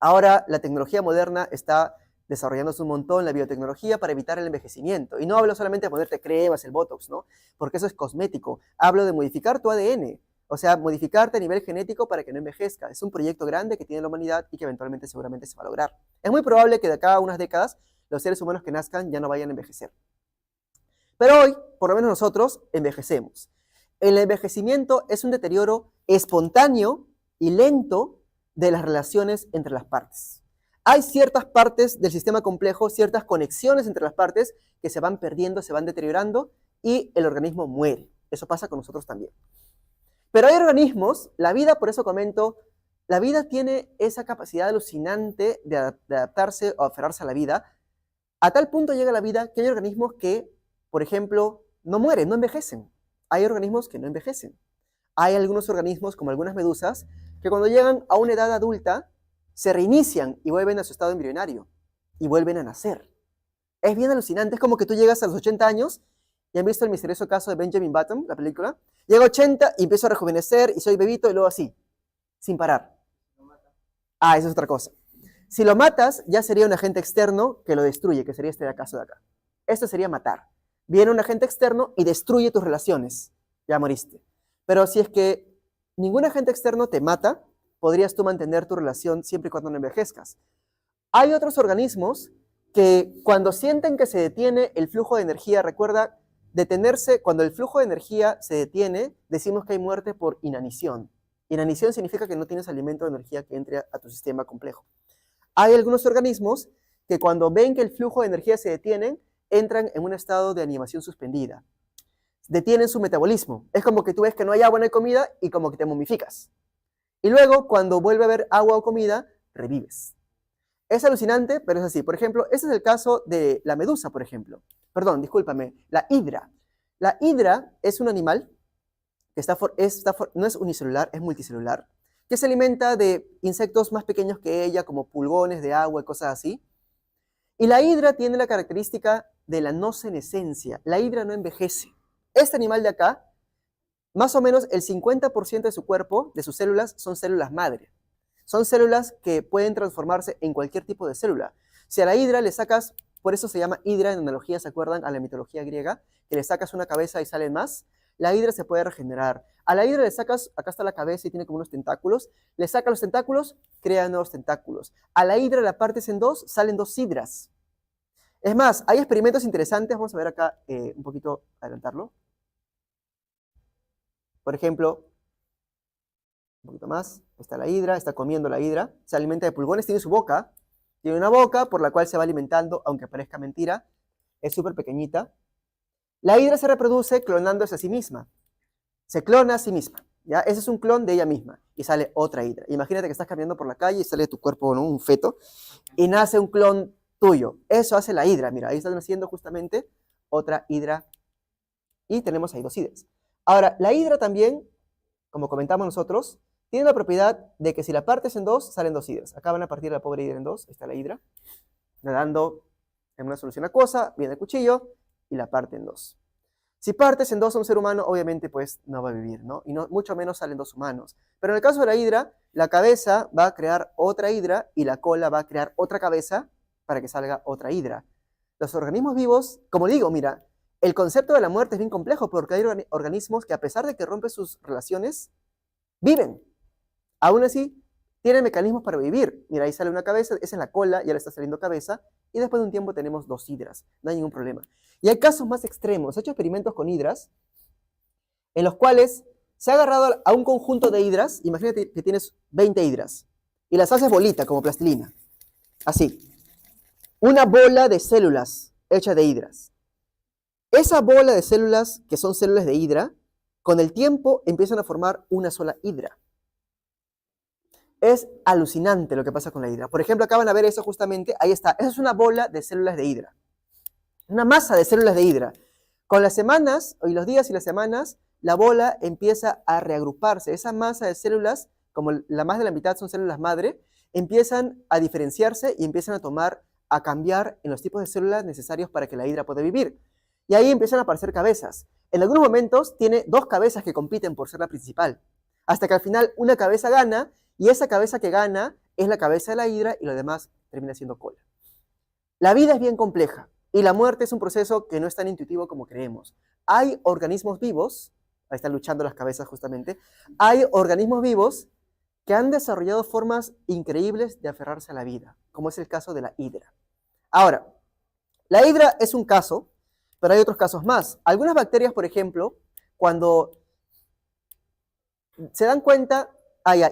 Ahora la tecnología moderna está desarrollándose un montón, la biotecnología, para evitar el envejecimiento. Y no hablo solamente de ponerte cremas, el Botox, ¿no? Porque eso es cosmético. Hablo de modificar tu ADN. O sea, modificarte a nivel genético para que no envejezca. Es un proyecto grande que tiene la humanidad y que eventualmente seguramente se va a lograr. Es muy probable que de acá a unas décadas los seres humanos que nazcan ya no vayan a envejecer. Pero hoy, por lo menos nosotros, envejecemos. El envejecimiento es un deterioro espontáneo y lento de las relaciones entre las partes. Hay ciertas partes del sistema complejo, ciertas conexiones entre las partes que se van perdiendo, se van deteriorando y el organismo muere. Eso pasa con nosotros también. Pero hay organismos, la vida, por eso comento, la vida tiene esa capacidad alucinante de adaptarse o aferrarse a la vida. A tal punto llega la vida que hay organismos que, por ejemplo, no mueren, no envejecen. Hay organismos que no envejecen. Hay algunos organismos, como algunas medusas, que cuando llegan a una edad adulta, se reinician y vuelven a su estado embrionario y vuelven a nacer. Es bien alucinante, es como que tú llegas a los 80 años. ¿Ya han visto el misterioso caso de Benjamin Button, la película? Llego a 80 y empiezo a rejuvenecer y soy bebito y luego así, sin parar. Ah, eso es otra cosa. Si lo matas, ya sería un agente externo que lo destruye, que sería este caso de acá. Esto sería matar. Viene un agente externo y destruye tus relaciones. Ya moriste. Pero si es que ningún agente externo te mata, podrías tú mantener tu relación siempre y cuando no envejezcas. Hay otros organismos que cuando sienten que se detiene el flujo de energía, recuerda, detenerse, cuando el flujo de energía se detiene, decimos que hay muerte por inanición. Inanición significa que no tienes alimento de energía que entre a tu sistema complejo. Hay algunos organismos que cuando ven que el flujo de energía se detiene, entran en un estado de animación suspendida. detienen su metabolismo. Es como que tú ves que no hay agua, no hay comida y como que te momificas. Y luego, cuando vuelve a haber agua o comida, revives. Es alucinante, pero es así. Por ejemplo, ese es el caso de la medusa, por ejemplo. Perdón, discúlpame, la hidra. La hidra es un animal que no es unicelular, es multicelular, que se alimenta de insectos más pequeños que ella, como pulgones de agua y cosas así. Y la hidra tiene la característica de la no senescencia. La hidra no envejece. Este animal de acá, más o menos el 50% de su cuerpo, de sus células, son células madre. Son células que pueden transformarse en cualquier tipo de célula. Si a la hidra le sacas, por eso se llama hidra en analogía, ¿se acuerdan? A la mitología griega, que le sacas una cabeza y salen más. La hidra se puede regenerar. A la hidra le sacas, acá está la cabeza y tiene como unos tentáculos, le sacas los tentáculos, crea nuevos tentáculos. A la hidra la partes en dos, salen dos hidras. Es más, hay experimentos interesantes, vamos a ver acá un poquito, adelantarlo. Por ejemplo, un poquito más, está la hidra, está comiendo la hidra, se alimenta de pulgones, tiene su boca, tiene una boca por la cual se va alimentando, aunque parezca mentira, es súper pequeñita. La hidra se reproduce clonándose a sí misma, se clona a sí misma, ¿ya? Ese es un clon de ella misma, y sale otra hidra. Imagínate que estás caminando por la calle y sale de tu cuerpo, ¿no?, un feto, y nace un clon tuyo. Eso hace la hidra, mira, ahí está naciendo justamente otra hidra, y tenemos ahí dos hidras. Ahora, la hidra también, como comentamos nosotros, tiene la propiedad de que si la partes en dos, salen dos hidras. Acá van a partir la pobre hidra en dos, está la hidra, nadando en una solución acuosa, viene el cuchillo y la parte en dos. Si partes en dos a un ser humano, obviamente pues no va a vivir, ¿no? Y no, mucho menos salen dos humanos. Pero en el caso de la hidra, la cabeza va a crear otra hidra y la cola va a crear otra cabeza para que salga otra hidra. Los organismos vivos, como digo, mira, el concepto de la muerte es bien complejo porque hay organismos que a pesar de que rompen sus relaciones, viven. Aún así, tienen mecanismos para vivir. Mira, ahí sale una cabeza, esa es la cola, ya le está saliendo cabeza, y después de un tiempo tenemos dos hidras. No hay ningún problema. Y hay casos más extremos. He hecho experimentos con hidras, en los cuales se ha agarrado a un conjunto de hidras, imagínate que tienes 20 hidras, y las haces bolita, como plastilina. Así. Una bola de células hecha de hidras. Esa bola de células, que son células de hidra, con el tiempo empiezan a formar una sola hidra. Es alucinante lo que pasa con la hidra. Por ejemplo, acá van a ver eso justamente. Ahí está. Esa es una bola de células de hidra. Una masa de células de hidra. Con las semanas, y los días y las semanas, la bola empieza a reagruparse. Esa masa de células, como la más de la mitad son células madre, empiezan a diferenciarse y empiezan a cambiar en los tipos de células necesarios para que la hidra pueda vivir. Y ahí empiezan a aparecer cabezas. En algunos momentos tiene dos cabezas que compiten por ser la principal. Hasta que al final una cabeza gana, y esa cabeza que gana es la cabeza de la hidra y lo demás termina siendo cola. La vida es bien compleja y la muerte es un proceso que no es tan intuitivo como creemos. Hay organismos vivos, ahí están luchando las cabezas justamente, hay organismos vivos que han desarrollado formas increíbles de aferrarse a la vida, como es el caso de la hidra. Ahora, la hidra es un caso, pero hay otros casos más. Algunas bacterias, por ejemplo, cuando se dan cuenta.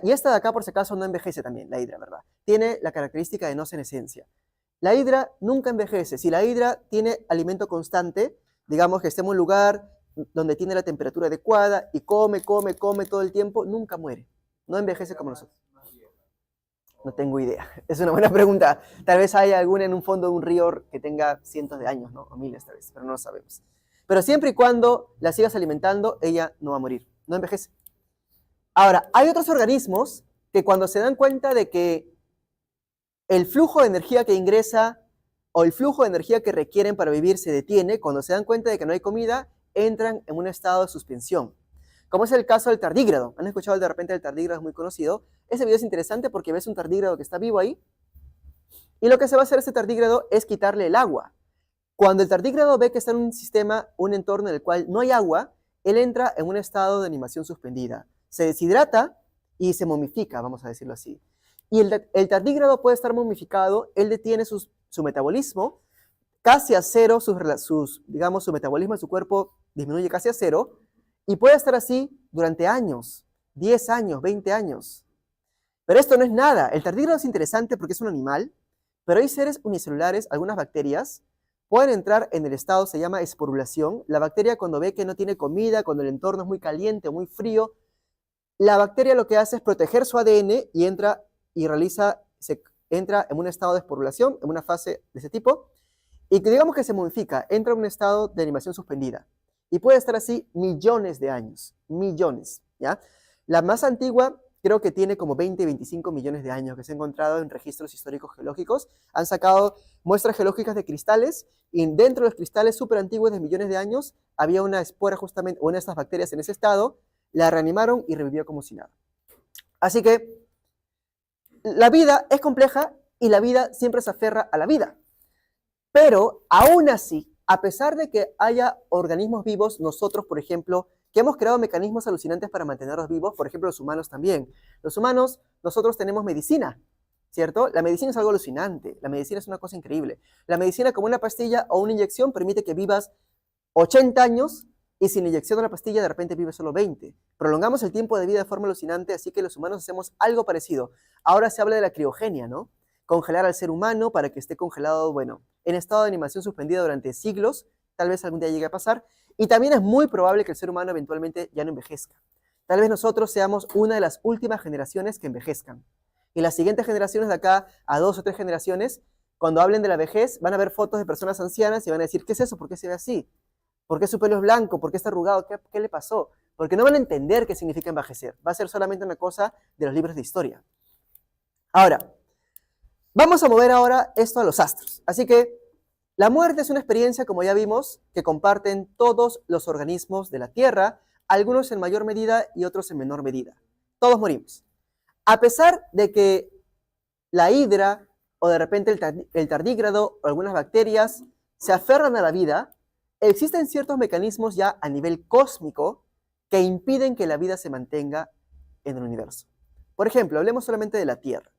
Y esta de acá, por si acaso, no envejece también, la hidra, ¿verdad? Tiene la característica de no senescencia. La hidra nunca envejece. Si la hidra tiene alimento constante, digamos que esté en un lugar donde tiene la temperatura adecuada y come todo el tiempo, nunca muere. No envejece como nosotros. No tengo idea. Es una buena pregunta. Tal vez haya alguna en un fondo de un río que tenga cientos de años, ¿no? O miles tal vez, pero no lo sabemos. Pero siempre y cuando la sigas alimentando, ella no va a morir. No envejece. Ahora, hay otros organismos que cuando se dan cuenta de que el flujo de energía que ingresa o el flujo de energía que requieren para vivir se detiene, cuando se dan cuenta de que no hay comida, entran en un estado de suspensión. Como es el caso del tardígrado. ¿Han escuchado de repente del tardígrado? Es muy conocido. Ese video es interesante porque ves un tardígrado que está vivo ahí. Y lo que se va a hacer a ese tardígrado es quitarle el agua. Cuando el tardígrado ve que está en un sistema, un entorno en el cual no hay agua, él entra en un estado de animación suspendida. Se deshidrata y se momifica, vamos a decirlo así. Y el tardígrado puede estar momificado, él detiene su metabolismo casi a cero, digamos, su metabolismo en su cuerpo disminuye casi a cero, y puede estar así durante años, 10 años, 20 años. Pero esto no es nada. El tardígrado es interesante porque es un animal, pero hay seres unicelulares, algunas bacterias, pueden entrar en el estado, se llama esporulación. La bacteria cuando ve que no tiene comida, cuando el entorno es muy caliente o muy frío, la bacteria lo que hace es proteger su ADN y entra en un estado de esporulación, en una fase de ese tipo, y que digamos que se modifica, entra en un estado de animación suspendida. Y puede estar así millones de años, millones, ¿ya? La más antigua creo que tiene como 20, 25 millones de años que se ha encontrado en registros históricos geológicos. Han sacado muestras geológicas de cristales y dentro de los cristales súper antiguos de millones de años había una espora justamente, una de estas bacterias en ese estado, la reanimaron y revivió como si nada. Así que la vida es compleja y la vida siempre se aferra a la vida. Pero aún así, a pesar de que haya organismos vivos, nosotros, por ejemplo, que hemos creado mecanismos alucinantes para mantenerlos vivos, por ejemplo, los humanos también. Los humanos, nosotros tenemos medicina, ¿cierto? La medicina es algo alucinante, la medicina es una cosa increíble. La medicina, como una pastilla o una inyección, permite que vivas 80 años y sin inyección o la pastilla de repente vives solo 20. Prolongamos el tiempo de vida de forma alucinante, así que los humanos hacemos algo parecido. Ahora se habla de la criogenia, ¿no? Congelar al ser humano para que esté congelado, bueno, en estado de animación suspendida durante siglos, tal vez algún día llegue a pasar, y también es muy probable que el ser humano eventualmente ya no envejezca. Tal vez nosotros seamos una de las últimas generaciones que envejezcan. Y las siguientes generaciones de acá a 2 o 3 generaciones, cuando hablen de la vejez, van a ver fotos de personas ancianas y van a decir, ¿qué es eso? ¿Por qué se ve así? ¿Por qué su pelo es blanco? ¿Por qué está arrugado? ¿Qué le pasó? Porque no van a entender qué significa envejecer. Va a ser solamente una cosa de los libros de historia. Ahora, vamos a mover ahora esto a los astros. Así que la muerte es una experiencia, como ya vimos, que comparten todos los organismos de la Tierra, algunos en mayor medida y otros en menor medida. Todos morimos. A pesar de que la hidra o de repente el tardígrado o algunas bacterias se aferran a la vida, existen ciertos mecanismos ya a nivel cósmico que impiden que la vida se mantenga en el universo. Por ejemplo, hablemos solamente de la Tierra.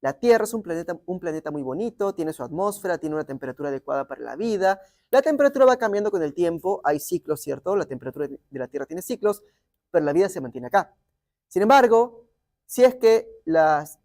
La Tierra es un planeta muy bonito, tiene su atmósfera, tiene una temperatura adecuada para la vida. La temperatura va cambiando con el tiempo, hay ciclos, ¿cierto? La temperatura de la Tierra tiene ciclos, pero la vida se mantiene acá. Sin embargo, si es que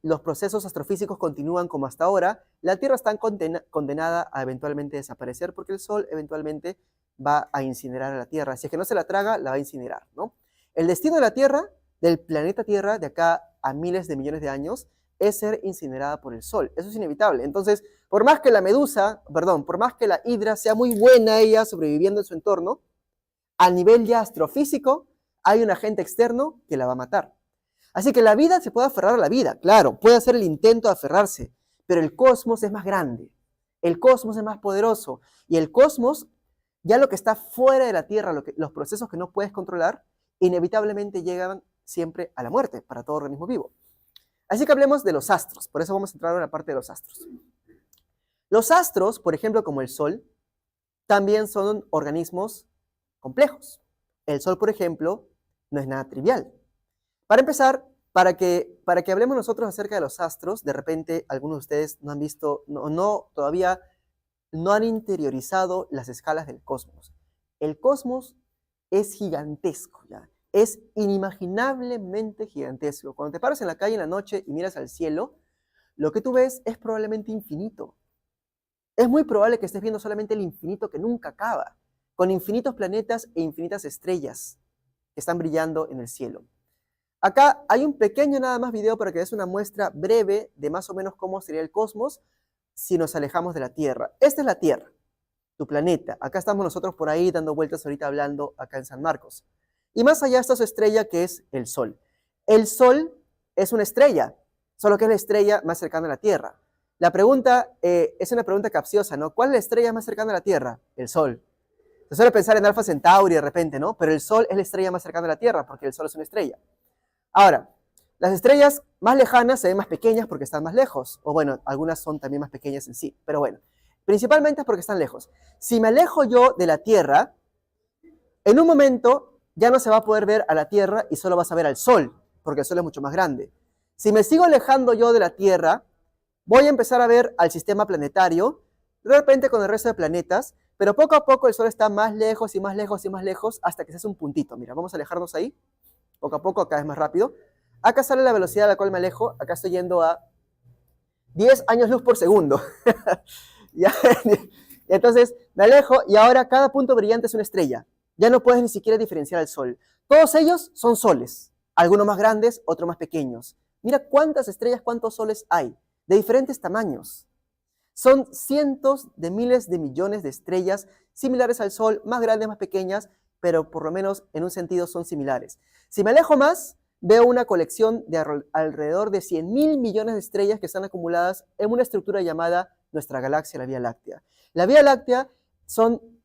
los procesos astrofísicos continúan como hasta ahora, la Tierra está condenada a eventualmente desaparecer porque el Sol eventualmente va a incinerar a la Tierra. Si es que no se la traga, la va a incinerar, ¿no? El destino de la Tierra, del planeta Tierra, de acá a miles de millones de años, es ser incinerada por el Sol. Eso es inevitable. Entonces, por más que por más que la hidra sea muy buena ella sobreviviendo en su entorno, a nivel ya astrofísico, hay un agente externo que la va a matar. Así que la vida se puede aferrar a la vida, claro, puede hacer el intento de aferrarse, pero el cosmos es más grande, el cosmos es más poderoso, y el cosmos, ya lo que está fuera de la Tierra, los procesos que no puedes controlar, inevitablemente llegan siempre a la muerte para todo organismo vivo. Así que hablemos de los astros, por eso vamos a entrar en la parte de los astros. Los astros, por ejemplo, como el Sol, también son organismos complejos. El Sol, por ejemplo, no es nada trivial. Para empezar, para que hablemos nosotros acerca de los astros, de repente algunos de ustedes no han visto, todavía no han interiorizado las escalas del cosmos. El cosmos es gigantesco, ¿ya? Es inimaginablemente gigantesco. Cuando te paras en la calle en la noche y miras al cielo, lo que tú ves es probablemente infinito. Es muy probable que estés viendo solamente el infinito que nunca acaba, con infinitos planetas e infinitas estrellas que están brillando en el cielo. Acá hay un pequeño nada más video para que des una muestra breve de más o menos cómo sería el cosmos si nos alejamos de la Tierra. Esta es la Tierra, tu planeta. Acá estamos nosotros por ahí dando vueltas ahorita hablando acá en San Marcos. Y más allá está su estrella que es el Sol. El Sol es una estrella, solo que es la estrella más cercana a la Tierra. La pregunta es una pregunta capciosa, ¿no? ¿Cuál es la estrella más cercana a la Tierra? El Sol. Se suele pensar en Alfa Centauri de repente, ¿no? Pero el Sol es la estrella más cercana a la Tierra porque el Sol es una estrella. Ahora, las estrellas más lejanas se ven más pequeñas porque están más lejos. O bueno, algunas son también más pequeñas en sí. Pero bueno, principalmente es porque están lejos. Si me alejo yo de la Tierra, en un momento ya no se va a poder ver a la Tierra y solo vas a ver al Sol, porque el Sol es mucho más grande. Si me sigo alejando yo de la Tierra, voy a empezar a ver al sistema planetario, de repente con el resto de planetas, pero poco a poco el Sol está más lejos y más lejos y más lejos hasta que se hace un puntito. Mira, vamos a alejarnos ahí. Poco a poco, acá es más rápido. Acá sale la velocidad a la cual me alejo. Acá estoy yendo a 10 años luz por segundo. ¿Ya? Entonces, Me alejo y ahora cada punto brillante es una estrella. Ya no puedes ni siquiera diferenciar al Sol. Todos ellos son soles, algunos más grandes, otros más pequeños. Mira cuántas estrellas, cuántos soles hay, de diferentes tamaños. Son cientos de miles de millones de estrellas similares al Sol, más grandes, más pequeñas, pero por lo menos en un sentido son similares. Si me alejo más, veo una colección de alrededor de 100.000 millones de estrellas que están acumuladas en una estructura llamada nuestra galaxia, la Vía Láctea. La Vía Láctea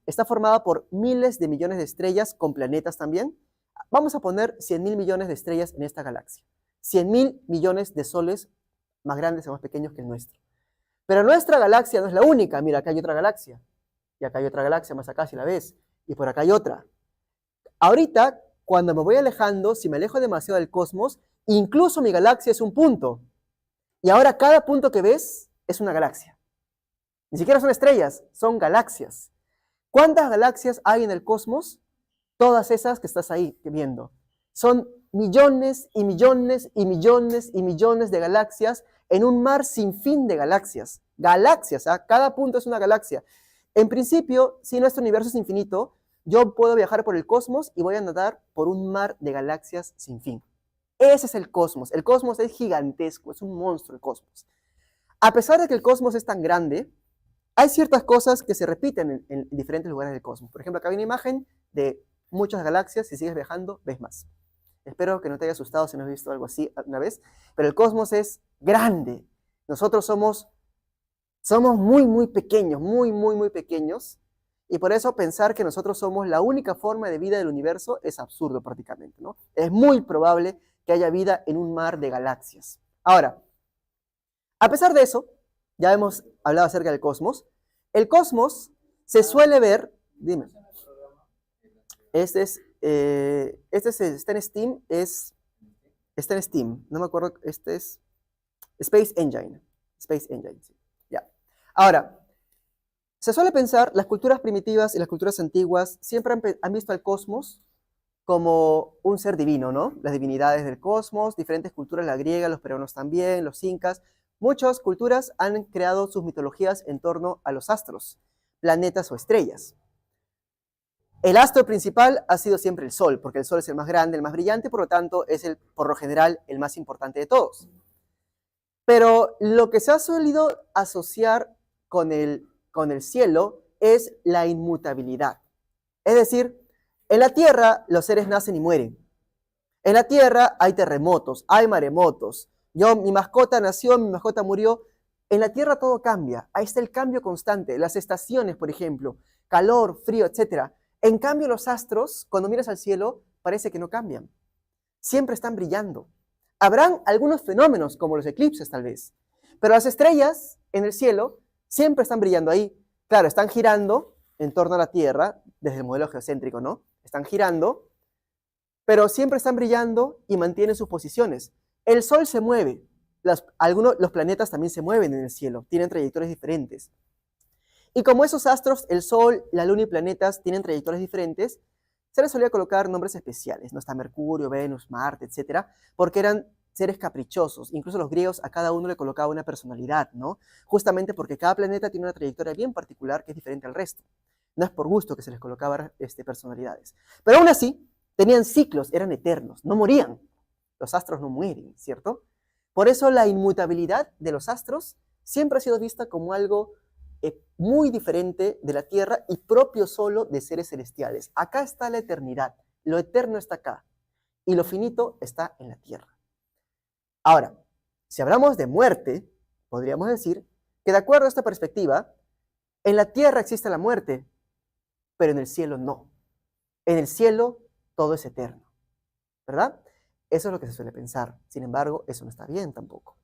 está formada por miles de millones de estrellas con planetas también. Vamos a poner 100.000 millones de estrellas en esta galaxia. 100.000 millones de soles más grandes o más pequeños que el nuestro. Pero nuestra galaxia no es la única. Mira, acá hay otra galaxia. Y acá hay otra galaxia más acá, si la ves. Y por acá hay otra. Ahorita, cuando me voy alejando, si me alejo demasiado del cosmos, incluso mi galaxia es un punto. Y ahora cada punto que ves es una galaxia. Ni siquiera son estrellas, son galaxias. ¿Cuántas galaxias hay en el cosmos? Todas esas que estás ahí viendo. Son millones y millones y millones y millones de galaxias en un mar sin fin de galaxias. Galaxias, ¿eh? Cada punto es una galaxia. En principio, si nuestro universo es infinito, yo puedo viajar por el cosmos y voy a nadar por un mar de galaxias sin fin. Ese es el cosmos. El cosmos es gigantesco, es un monstruo el cosmos. A pesar de que el cosmos es tan grande, hay ciertas cosas que se repiten en diferentes lugares del cosmos. Por ejemplo, acá hay una imagen de muchas galaxias. Si sigues viajando, ves más. Espero que no te haya asustado si no has visto algo así una vez. Pero el cosmos es grande. Nosotros somos muy, muy pequeños, muy, muy, muy pequeños. Y por eso pensar que nosotros somos la única forma de vida del universo es absurdo prácticamente, ¿no? Es muy probable que haya vida en un mar de galaxias. Ahora, a pesar de eso, ya hemos hablado acerca del cosmos. El cosmos se suele ver, dime, está en Steam, está en Steam, no me acuerdo, este es Space Engine, sí, ya. Ahora, se suele pensar, las culturas primitivas y las culturas antiguas siempre han visto al cosmos como un ser divino, ¿no? Las divinidades del cosmos, diferentes culturas, la griega, los peruanos también, los incas. Muchas culturas han creado sus mitologías en torno a los astros, planetas o estrellas. El astro principal ha sido siempre el Sol, porque el Sol es el más grande, el más brillante, por lo tanto es por lo general el más importante de todos. Pero lo que se ha solido asociar con el cielo es la inmutabilidad. Es decir, en la Tierra los seres nacen y mueren. En la Tierra hay terremotos, hay maremotos. Mi mascota nació, mi mascota murió. En la Tierra todo cambia. Ahí está el cambio constante. Las estaciones, por ejemplo, calor, frío, etc. En cambio, los astros, cuando miras al cielo, parece que no cambian. Siempre están brillando. Habrán algunos fenómenos, como los eclipses tal vez. Pero las estrellas en el cielo siempre están brillando ahí. Claro, están girando en torno a la Tierra, desde el modelo geocéntrico, ¿no? Están girando, pero siempre están brillando y mantienen sus posiciones. El Sol se mueve. Los planetas también se mueven en el cielo, tienen trayectorias diferentes. Y como esos astros, el Sol, la Luna y planetas tienen trayectorias diferentes, se les solía colocar nombres especiales, ¿no? Está Mercurio, Venus, Marte, etc., porque eran seres caprichosos. Incluso los griegos a cada uno le colocaban una personalidad, ¿no? Justamente porque cada planeta tiene una trayectoria bien particular que es diferente al resto. No es por gusto que se les colocaban personalidades. Pero aún así, tenían ciclos, eran eternos, no morían. Los astros no mueren, ¿cierto? Por eso la inmutabilidad de los astros siempre ha sido vista como algo muy diferente de la Tierra y propio solo de seres celestiales. Acá está la eternidad, lo eterno está acá y lo finito está en la Tierra. Ahora, si hablamos de muerte, podríamos decir que de acuerdo a esta perspectiva, en la Tierra existe la muerte, pero en el cielo no. En el cielo todo es eterno, ¿verdad? Eso es lo que se suele pensar. Sin embargo, eso no está bien tampoco.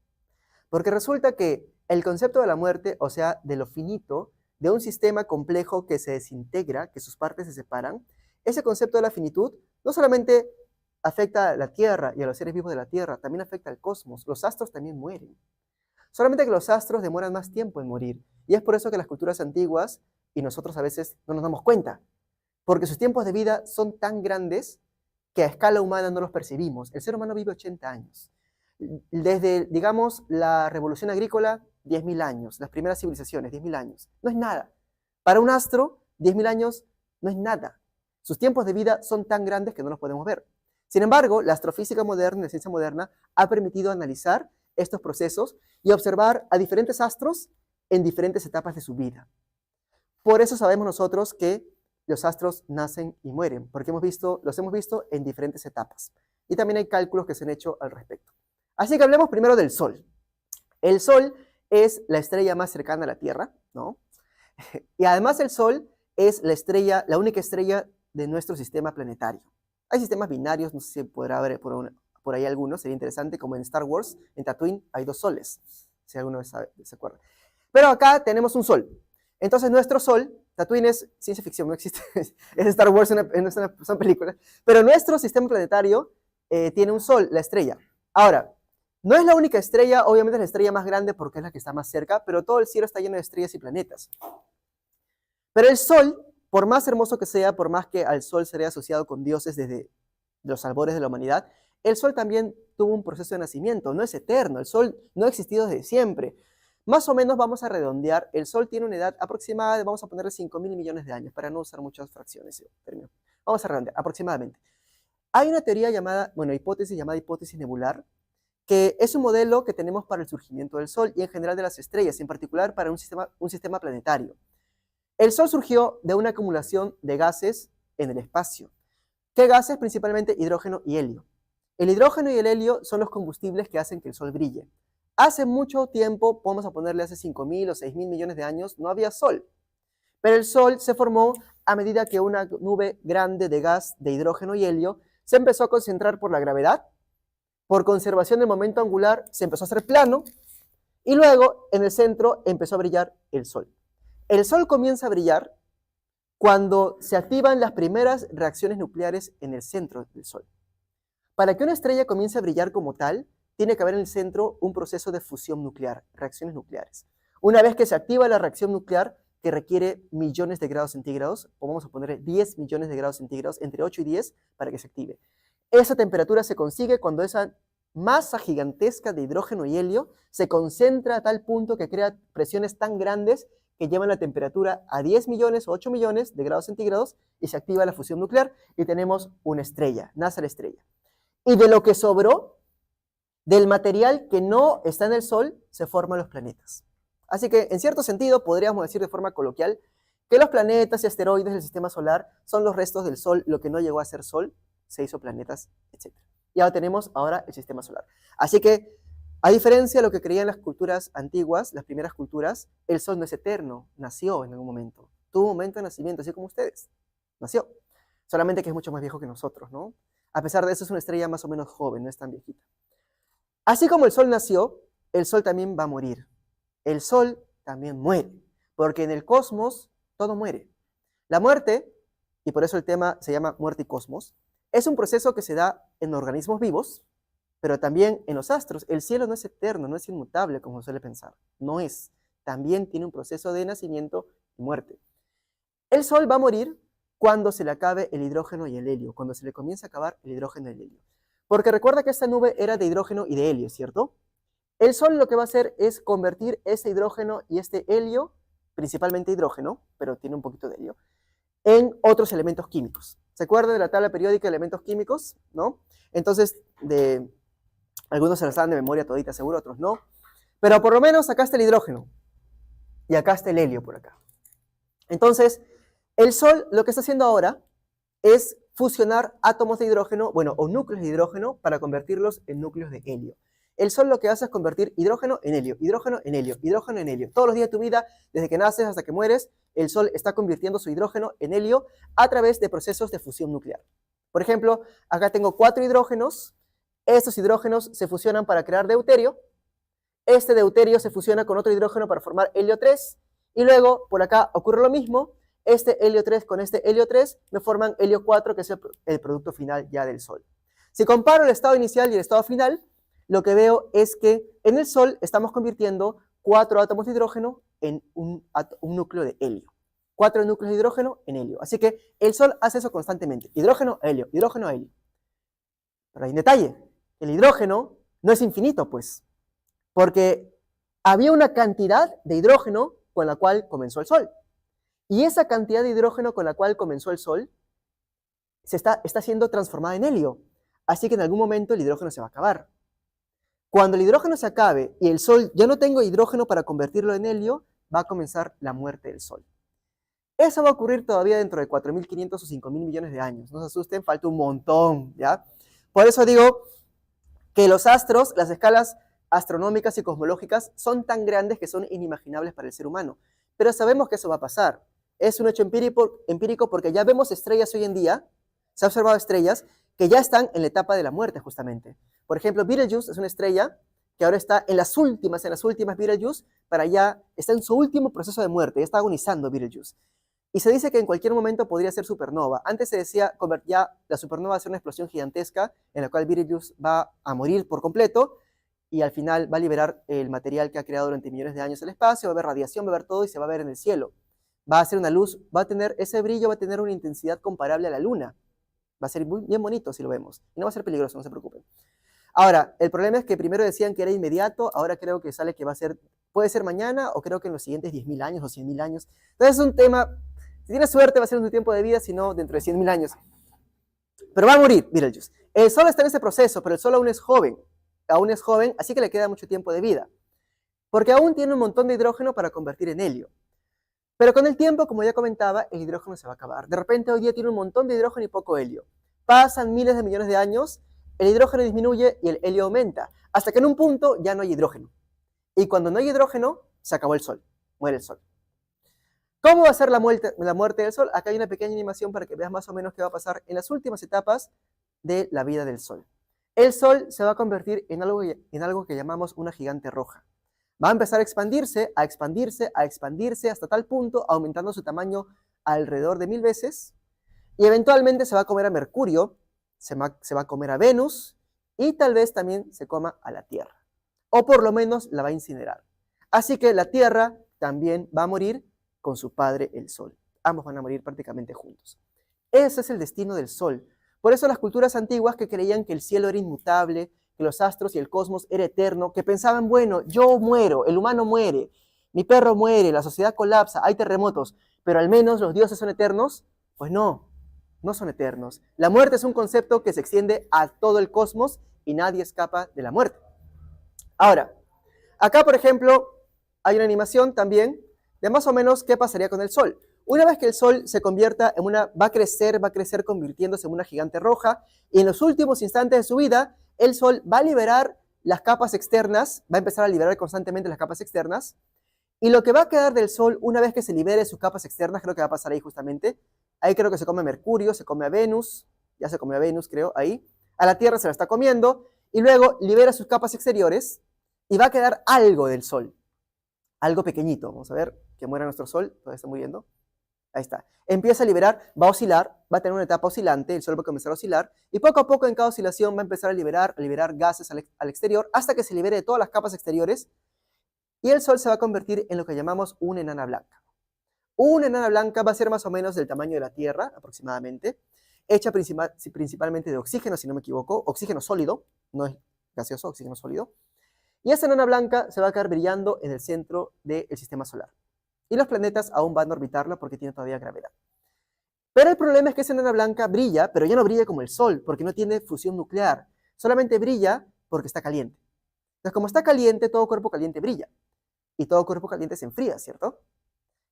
Porque resulta que el concepto de la muerte, o sea, de lo finito, de un sistema complejo que se desintegra, que sus partes se separan, ese concepto de la finitud no solamente afecta a la Tierra y a los seres vivos de la Tierra, también afecta al cosmos. Los astros también mueren. Solamente que los astros demoran más tiempo en morir. Y es por eso que las culturas antiguas, y nosotros a veces no nos damos cuenta, porque sus tiempos de vida son tan grandes que a escala humana no los percibimos. El ser humano vive 80 años. Desde, digamos, la revolución agrícola, 10.000 años. Las primeras civilizaciones, 10.000 años. No es nada. Para un astro, 10.000 años no es nada. Sus tiempos de vida son tan grandes que no los podemos ver. Sin embargo, la astrofísica moderna y la ciencia moderna ha permitido analizar estos procesos y observar a diferentes astros en diferentes etapas de su vida. Por eso sabemos nosotros que los astros nacen y mueren, porque los hemos visto en diferentes etapas. Y también hay cálculos que se han hecho al respecto. Así que hablemos primero del Sol. El Sol es la estrella más cercana a la Tierra, ¿no? Y además el Sol es la única estrella de nuestro sistema planetario. Hay sistemas binarios, no sé si podrá haber por ahí algunos, sería interesante, como en Star Wars, en Tatooine hay 2 soles, si alguno se acuerda. Pero acá tenemos un Sol. Entonces nuestro Sol, Tatooine es ciencia ficción, no existe, es Star Wars, son películas, pero nuestro sistema planetario tiene un Sol, la estrella. Ahora, no es la única estrella, obviamente es la estrella más grande porque es la que está más cerca, pero todo el cielo está lleno de estrellas y planetas. Pero el Sol, por más hermoso que sea, por más que al Sol se haya asociado con dioses desde los albores de la humanidad, el Sol también tuvo un proceso de nacimiento, no es eterno, el Sol no ha existido desde siempre. Más o menos vamos a redondear, el Sol tiene una edad aproximada, vamos a ponerle 5.000 millones de años, para no usar muchas fracciones. Vamos a redondear, aproximadamente. Hay una teoría hipótesis llamada hipótesis nebular, que es un modelo que tenemos para el surgimiento del Sol y en general de las estrellas, en particular para un sistema planetario. El Sol surgió de una acumulación de gases en el espacio. ¿Qué gases? Principalmente hidrógeno y helio. El hidrógeno y el helio son los combustibles que hacen que el Sol brille. Hace mucho tiempo, vamos a ponerle hace 5.000 o 6.000 millones de años, no había Sol. Pero el Sol se formó a medida que una nube grande de gas de hidrógeno y helio se empezó a concentrar por la gravedad, por conservación del momento angular se empezó a hacer plano y luego en el centro empezó a brillar el Sol. El Sol comienza a brillar cuando se activan las primeras reacciones nucleares en el centro del Sol. Para que una estrella comience a brillar como tal, tiene que haber en el centro un proceso de fusión nuclear, reacciones nucleares. Una vez que se activa la reacción nuclear, que requiere millones de grados centígrados, o vamos a ponerle 10 millones de grados centígrados, entre 8 y 10, para que se active. Esa temperatura se consigue cuando esa masa gigantesca de hidrógeno y helio se concentra a tal punto que crea presiones tan grandes que llevan la temperatura a 10 millones o 8 millones de grados centígrados y se activa la fusión nuclear y tenemos una estrella, nace la estrella. Y de lo que sobró, del material que no está en el Sol, se forman los planetas. Así que, en cierto sentido, podríamos decir de forma coloquial que los planetas y asteroides del sistema solar son los restos del Sol, lo que no llegó a ser Sol, se hizo planetas, etc. Y ahora tenemos el sistema solar. Así que, a diferencia de lo que creían las culturas antiguas, las primeras culturas, el Sol no es eterno, nació en algún momento. Tuvo un momento de nacimiento, así como ustedes. Nació. Solamente que es mucho más viejo que nosotros, ¿no? A pesar de eso, es una estrella más o menos joven, no es tan viejita. Así como el Sol nació, el Sol también va a morir. El Sol también muere, porque en el cosmos todo muere. La muerte, y por eso el tema se llama muerte y cosmos, es un proceso que se da en organismos vivos, pero también en los astros. El cielo no es eterno, no es inmutable como se suele pensar. No es. También tiene un proceso de nacimiento y muerte. El Sol va a morir cuando se le acabe el hidrógeno y el helio, cuando se le comience a acabar el hidrógeno y el helio. Porque recuerda que esta nube era de hidrógeno y de helio, ¿cierto? El Sol lo que va a hacer es convertir este hidrógeno y este helio, principalmente hidrógeno, pero tiene un poquito de helio, en otros elementos químicos. ¿Se acuerdan de la tabla periódica de elementos químicos? ¿No? Entonces, algunos se las saben de memoria todita, seguro, otros no. Pero por lo menos acá está el hidrógeno. Y acá está el helio por acá. Entonces, el Sol lo que está haciendo ahora es fusionar átomos de hidrógeno, o núcleos de hidrógeno, para convertirlos en núcleos de helio. El Sol lo que hace es convertir hidrógeno en helio, hidrógeno en helio, hidrógeno en helio. Todos los días de tu vida, desde que naces hasta que mueres, el Sol está convirtiendo su hidrógeno en helio a través de procesos de fusión nuclear. Por ejemplo, acá tengo 4 hidrógenos. Estos hidrógenos se fusionan para crear deuterio. Este deuterio se fusiona con otro hidrógeno para formar helio 3. Y luego, por acá ocurre lo mismo. Este helio 3 con este helio 3 me forman helio 4, que es el producto final ya del Sol. Si comparo el estado inicial y el estado final, lo que veo es que en el Sol estamos convirtiendo 4 átomos de hidrógeno en un núcleo de helio. 4 núcleos de hidrógeno en helio. Así que el Sol hace eso constantemente. Hidrógeno, helio, hidrógeno, helio. Pero hay un detalle. El hidrógeno no es infinito, pues. Porque había una cantidad de hidrógeno con la cual comenzó el Sol. Y esa cantidad de hidrógeno con la cual comenzó el Sol está siendo transformada en helio. Así que en algún momento el hidrógeno se va a acabar. Cuando el hidrógeno se acabe y el Sol ya no tenga hidrógeno para convertirlo en helio, va a comenzar la muerte del Sol. Eso va a ocurrir todavía dentro de 4.500 o 5.000 millones de años. No se asusten, falta un montón, ¿ya? Por eso digo que los astros, las escalas astronómicas y cosmológicas son tan grandes que son inimaginables para el ser humano. Pero sabemos que eso va a pasar. Es un hecho empírico porque ya vemos estrellas hoy en día, se ha observado estrellas que ya están en la etapa de la muerte justamente. Por ejemplo, Betelgeuse es una estrella que ahora está en las últimas Betelgeuse, está en su último proceso de muerte, ya está agonizando Betelgeuse. Y se dice que en cualquier momento podría ser supernova. Antes se decía que ya la supernova va a ser una explosión gigantesca en la cual Betelgeuse va a morir por completo y al final va a liberar el material que ha creado durante millones de años el espacio, va a haber radiación, va a haber todo y se va a ver en el cielo. Va a ser una luz, ese brillo va a tener una intensidad comparable a la luna. Va a ser bien bonito si lo vemos. Y no va a ser peligroso, no se preocupen. Ahora, el problema es que primero decían que era inmediato, ahora creo que sale que puede ser mañana o creo que en los siguientes 10.000 años o 100.000 años. Entonces es un tema, si tienes suerte va a ser en tu tiempo de vida, si no dentro de 100.000 años. Pero va a morir Betelgeuse. El Sol está en ese proceso, pero el Sol aún es joven, así que le queda mucho tiempo de vida. Porque aún tiene un montón de hidrógeno para convertir en helio. Pero con el tiempo, como ya comentaba, el hidrógeno se va a acabar. De repente hoy día tiene un montón de hidrógeno y poco helio. Pasan miles de millones de años, el hidrógeno disminuye y el helio aumenta, hasta que en un punto ya no hay hidrógeno. Y cuando no hay hidrógeno, se acabó el Sol, muere el Sol. ¿Cómo va a ser la muerte del Sol? Acá hay una pequeña animación para que veas más o menos qué va a pasar en las últimas etapas de la vida del Sol. El Sol se va a convertir en algo que llamamos una gigante roja. Va a empezar a expandirse hasta tal punto, aumentando su tamaño alrededor de 1000 veces, y eventualmente se va a comer a Mercurio, se va a comer a Venus, y tal vez también se coma a la Tierra, o por lo menos la va a incinerar. Así que la Tierra también va a morir con su padre el Sol. Ambos van a morir prácticamente juntos. Ese es el destino del Sol. Por eso las culturas antiguas que creían que el cielo era inmutable, que los astros y el cosmos era eterno, que pensaban, bueno, yo muero, el humano muere, mi perro muere, la sociedad colapsa, hay terremotos, pero al menos los dioses son eternos. Pues no, no son eternos. La muerte es un concepto que se extiende a todo el cosmos y nadie escapa de la muerte. Ahora, acá por ejemplo, hay una animación también de más o menos qué pasaría con el Sol. Una vez que el Sol se convierta en va a crecer convirtiéndose en una gigante roja, y en los últimos instantes de su vida, el Sol va a liberar las capas externas, va a empezar a liberar constantemente las capas externas, y lo que va a quedar del Sol, una vez que se libere sus capas externas, creo que va a pasar ahí justamente, ahí creo que se come a Mercurio, se come a Venus, ya se comió a Venus creo, ahí, a la Tierra se la está comiendo, y luego libera sus capas exteriores, y va a quedar algo del Sol, algo pequeñito. Vamos a ver que muera nuestro Sol, todavía está muriendo. Ahí está. Empieza a liberar, va a oscilar, va a tener una etapa oscilante, el Sol va a comenzar a oscilar, y poco a poco en cada oscilación va a empezar a liberar gases al exterior, hasta que se libere de todas las capas exteriores, y el Sol se va a convertir en lo que llamamos una enana blanca. Una enana blanca va a ser más o menos del tamaño de la Tierra, aproximadamente, hecha principalmente de oxígeno, si no me equivoco, oxígeno sólido, no es gaseoso, oxígeno sólido, y esa enana blanca se va a quedar brillando en el centro del sistema solar. Y los planetas aún van a orbitarla porque tiene todavía gravedad. Pero el problema es que esa enana blanca brilla, pero ya no brilla como el Sol, porque no tiene fusión nuclear. Solamente brilla porque está caliente. Entonces, como está caliente, todo cuerpo caliente brilla. Y todo cuerpo caliente se enfría, ¿cierto?